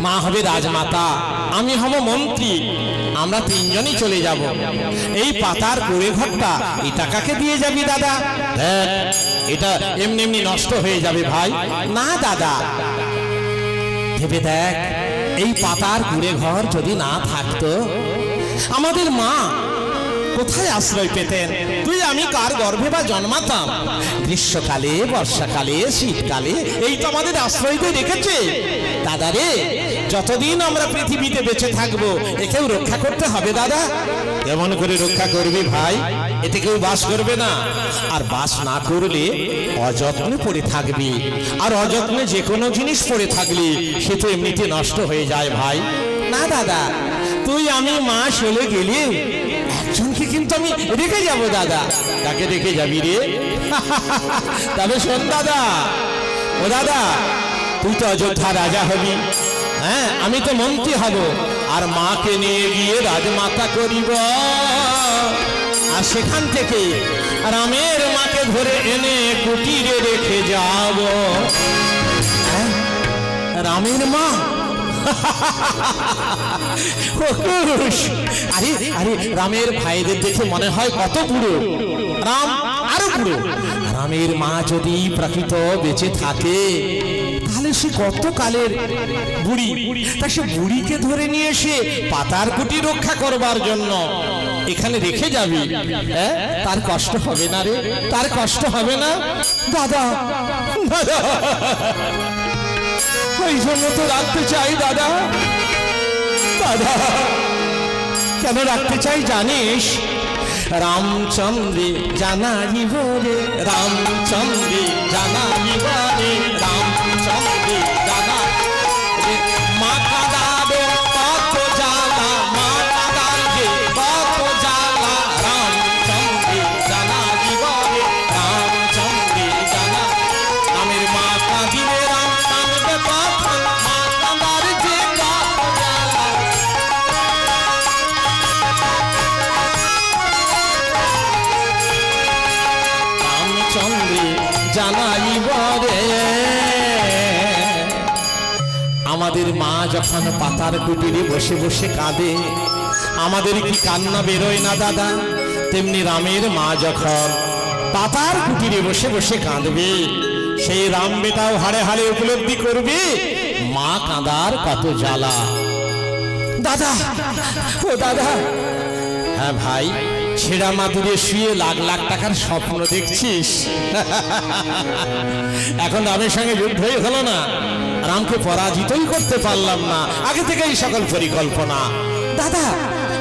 মা হবে রাজমাতা, আমি হব মন্ত্রী, আমরা 3 জনই চলে যাব। এই পাতার কুড়ে ঘরটা এটা কাকে দিয়ে যাবি দাদা? এটা এমনি এমনি নষ্ট হয়ে যাবে ভাই। না দাদা, ভেবে দেখ, এই পাতার কুড়ে ঘর যদি না থাকতো, আমাদের মা কোথায় আশ্রয় পেতেন? তুই আমি কার গর্ভে বা জন্মাতাম? গ্রীষ্মকালে, বর্ষাকালে, শীতকালে এই তো আমাদের আশ্রয় দিয়ে রেখেছে। দাদা রে, যতদিন আমরা পৃথিবীতে বেঁচে থাকবো, একেও রক্ষা করতে হবে দাদা। কেমন করে রক্ষা করবি ভাই? এতে কেউ বাস করবে না, আর বাস না করলে অযত্নে পড়ে থাকবি, আর অযত্নে যে কোনো জিনিস পড়ে থাকলে সে তো এমনিতে নষ্ট হয়ে যায় ভাই। না দাদা, তুই আমি মা চলে গেলে একজনকে কিন্তু আমি রেখে যাব দাদা। কাকে রেখে যাবি রে? তবে শোন দাদা, ও দাদা, তুই তো অযোধ্যা রাজা হবি, হ্যাঁ, আমি তো মন্ত্রী হব, আর মাকে নিয়ে গিয়ে রাজমাতা করিব, আর সেখান থেকে রামের মাকে ধরে এনে কুটিরে রেখে যাব। রামের মা আরে আরে রামের ভাইদের দেখে মনে হয় কত বুড়ো, রাম আরো বুড়ো। রামের মা যদি প্রকৃত বেঁচে থাকে তাহলে সে কত কালের বুড়ি, তা সে বুড়িকে ধরে নিয়ে এসে পাতার কুটি রক্ষা করবার জন্য এখানে রেখে যাবি, হ্যাঁ? তার কষ্ট হবে না রে? তার কষ্ট হবে না? দাদা দাদা ওই জন্য তো রাখতে চাই দাদা। দাদা কেন রাখতে চাই জানিস? রামচন্দ্রে জানাইব রে, রামচন্দ্রে জানাইব রে, রামচন্দ্রে জানা রে। মা কাঁদাবে কত জ্বালা, মা কাঁদাবে কত জ্বালা, রামচন্দ্রে জানাইব রে, রামচন্দ্রে জানা। রামের মা কাঁদিবে, রাম কাঁদবে কখন, মা কাঁদার যে কত জ্বালা। রামচন্দ্রে জানাইব রে। আমাদের মা যখন পাতার কুটিরে বসে বসে কাঁদে, আমাদের কি কান্না বেরোয় না দাদা? তেমনি রামের মা যখন পাতার কুটিরে বসে বসে কাঁদবে, সেই রাম বেটাও হাড়ে হাড়ে উপলব্ধি করবে মা কাঁদার কত জ্বালা। দাদা ও দাদা, হ্যাঁ ভাই, ছেঁড়া মাদুরে শুয়ে লাখ লাখ টাকার স্বপ্ন দেখছিস? এখন রামের সঙ্গে যুদ্ধই হলো না, রামকে পরাজিতই করতে পারলাম না, আগে থেকেই সকল পরিকল্পনা। দাদা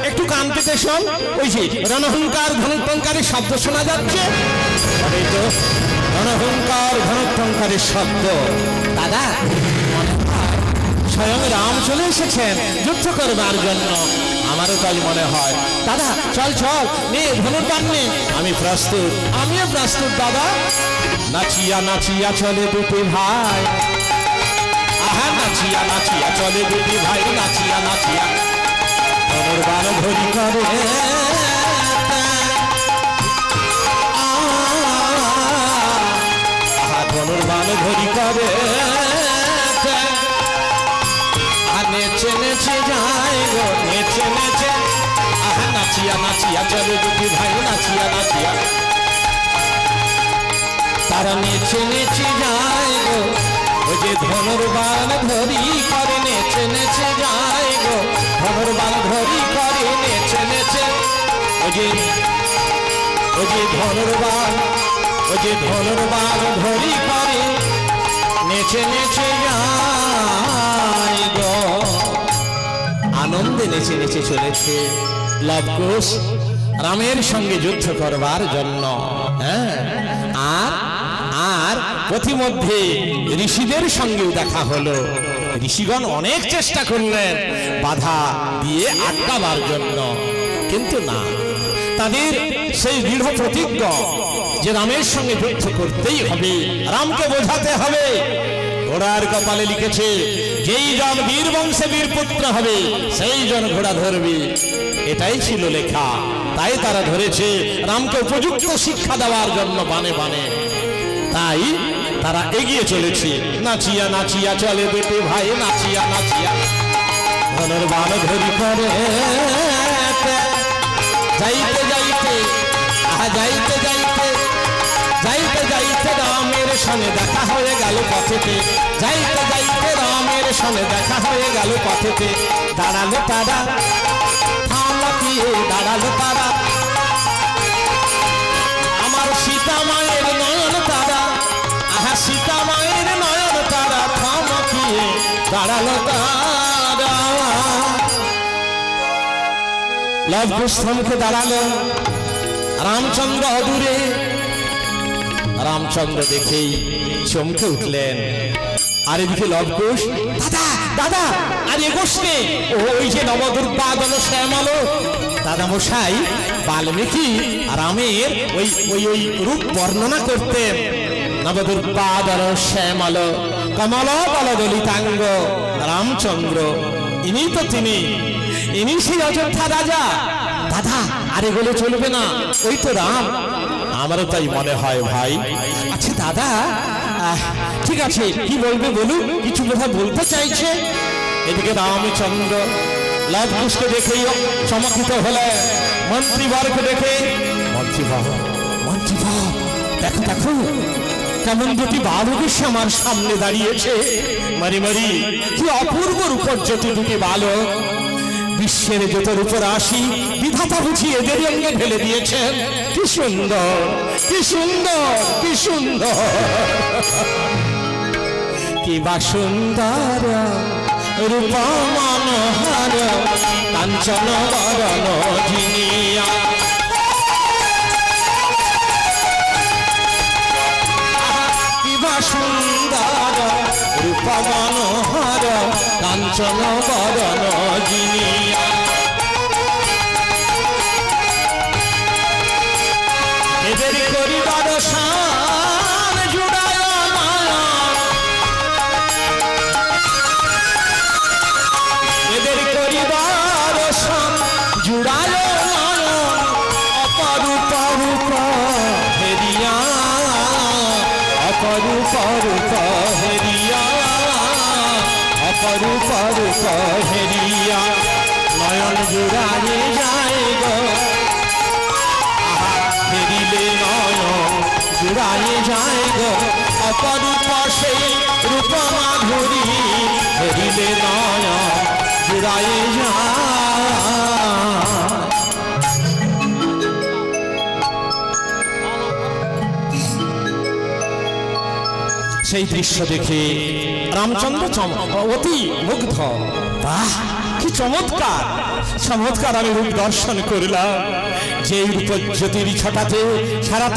একটু কান পেতে শোন, ওই যে রণহুঙ্কার ধনুটঙ্কারের শব্দ শোনা যাচ্ছে, রণহুঙ্কার ধনুটঙ্কারের শব্দ। দাদা মনে হয় স্বয়ং রাম চলে এসেছেন যুদ্ধ করবার জন্য, আমারও তাই মনে হয়। দাদা চল চল, নে ধনুর্বাণ নে। আমি প্রস্তুত, আমিও প্রস্তুত দাদা। নাচিয়া নাচিয়া চলে দুটি ভাই, আহা নাচিয়া নাচিয়া চলে দুটি ভাই, নাচিয়া নাচিয়া ধনুর্বাণ ধরি করে, আহা ধনুর্বাণ ধরি করে। নেচে নেচে যায় গো, নেচে নেচে, আহা নাচিয়া নাচিয়া চলে দুটি ভাই, নাচিয়া নাচিয়া তারা নেচে নেচে যায় গো। ওই যে ধনুর্বাণ ধরি করে, নেচে নেচে যায় গো, ধনুর্বাণ ধরি করে, নেচে নেচে। ওই যে ধনুর্বাণ, ওই যে ধনুর্বাণ ধরি করে, নেচে নেচে যায় গো। আনন্দে নেচে নেচে চলেছে লবকুশ রামের সঙ্গে যুদ্ধ করবার জন্য। হ্যাঁ, আর আর পথিমধ্যে ঋষিদের সঙ্গেও দেখা হলো। ঋষিগণ অনেক চেষ্টা করলেন বাধা দিয়ে আটকাবার জন্য, কিন্তু না, তাদের সেই দৃঢ় প্রতিজ্ঞ যে রামের সঙ্গে যুদ্ধ করতেই হবে, রামকে বোঝাতে হবে। ঘোড়ার কপালে লিখেছে, যেই জন বীর বংশে বীর পুত্র হবে সেই জন ঘোড়া ধরবে, এটাই ছিল লেখা। তাই তারা ধরেছে রামকে উপযুক্ত শিক্ষা দেওয়ার জন্য বানে বানে। তাই তারা এগিয়ে চলেছে। নাচিয়া নাচিয়া চলে দুটি ভাই, নাচিয়া নাচিয়া ধনুর্বাণ ধরি করে। যাইতে যাইতে, আহা যাইতে যাইতে, যাইতে যাইতে রামের সঙ্গে দেখা হয়ে গেল পথেতে, যাইতে যাইতে রামের সঙ্গে দেখা হয়ে গেল পথেতে। দাঁড়ালো তারা, থামলাকিয়ে দাঁড়ালো তারা, আমার সীতা মায়ের নয়ন তারা, আহা সীতা মায়ের নয়ন তারা, থামলাকিয়ে দাঁড়ালো তারা। লবকুশ থমকে দাঁড়ালো, রামচন্দ্র অদূরে। রামচন্দ্র দেখেই চমকে উঠলেন। আর এদিকে লবকুশ, দাদা দাদা আর এগোসকে, ওই যে নবদুর্বাদন শ্যামল। দাদা মশাই, বাল্মীকি রামের ওই ওই ওই রূপ বর্ণনা করতেন। নবদুর্বাদন শ্যামল কমল দলদলিতাঙ্গ রামচন্দ্র, ইনি তো তিনি, ইনি সেই অযোধ্যা রাজা। দাদা আর এগুলো চলবে না, ওই তো রাম। আমারও তাই মনে হয় ভাই। আচ্ছা দাদা, ঠিক আছে, কি বলবে বলুন, কিছু কথা বলতে চাইছে। এদিকে রামচন্দ্র লবকুশকে দেখেই চমকিত হলেন। মন্ত্রীবরকে দেখে মন্ত্রীবর দেখো দেখো কেমন দুটি বালক এসে আমার সামনে দাঁড়িয়েছে। মারি মারি কি অপূর্ব রূপজ্যোতি দুটি বালক। বিশ্বের যত রূপের আসি বিধাতা বুঝি এদের অঙ্গে ঢেলে দিয়েছেন। কি সুন্দর কি সুন্দর কি সুন্দর কি বা সুন্দর রূপ মনোহর কাঞ্চন বরণ জিনিয়া। কি বা সুন্দর রূপ মনোহর কাঞ্চন বরণ জিনিয়া। এদের করিবার শান জুড়ায় মায়া, এদের করিবার শান জুড়ায় মায়া। অপরূপ রূপ হেরিয়া অপরূপ রূপ হেরিয়া অপরূপ রূপ হেরিয়া। নয়ন জুড়ায় যায় গো হেরিলে নয়ন জুড়ায় যায় গো। অপরূপ সেই রূপ মাধুরী হেরিলে নয়ন জুড়ায় যায়। সেই দৃশ্য দেখে রামচন্দ্র অতি মুগ্ধ। বাহ কি চমৎকার চমৎকার আমি রূপ দর্শন করলাম। যে রূপজ্যোতির ছটাতে সারা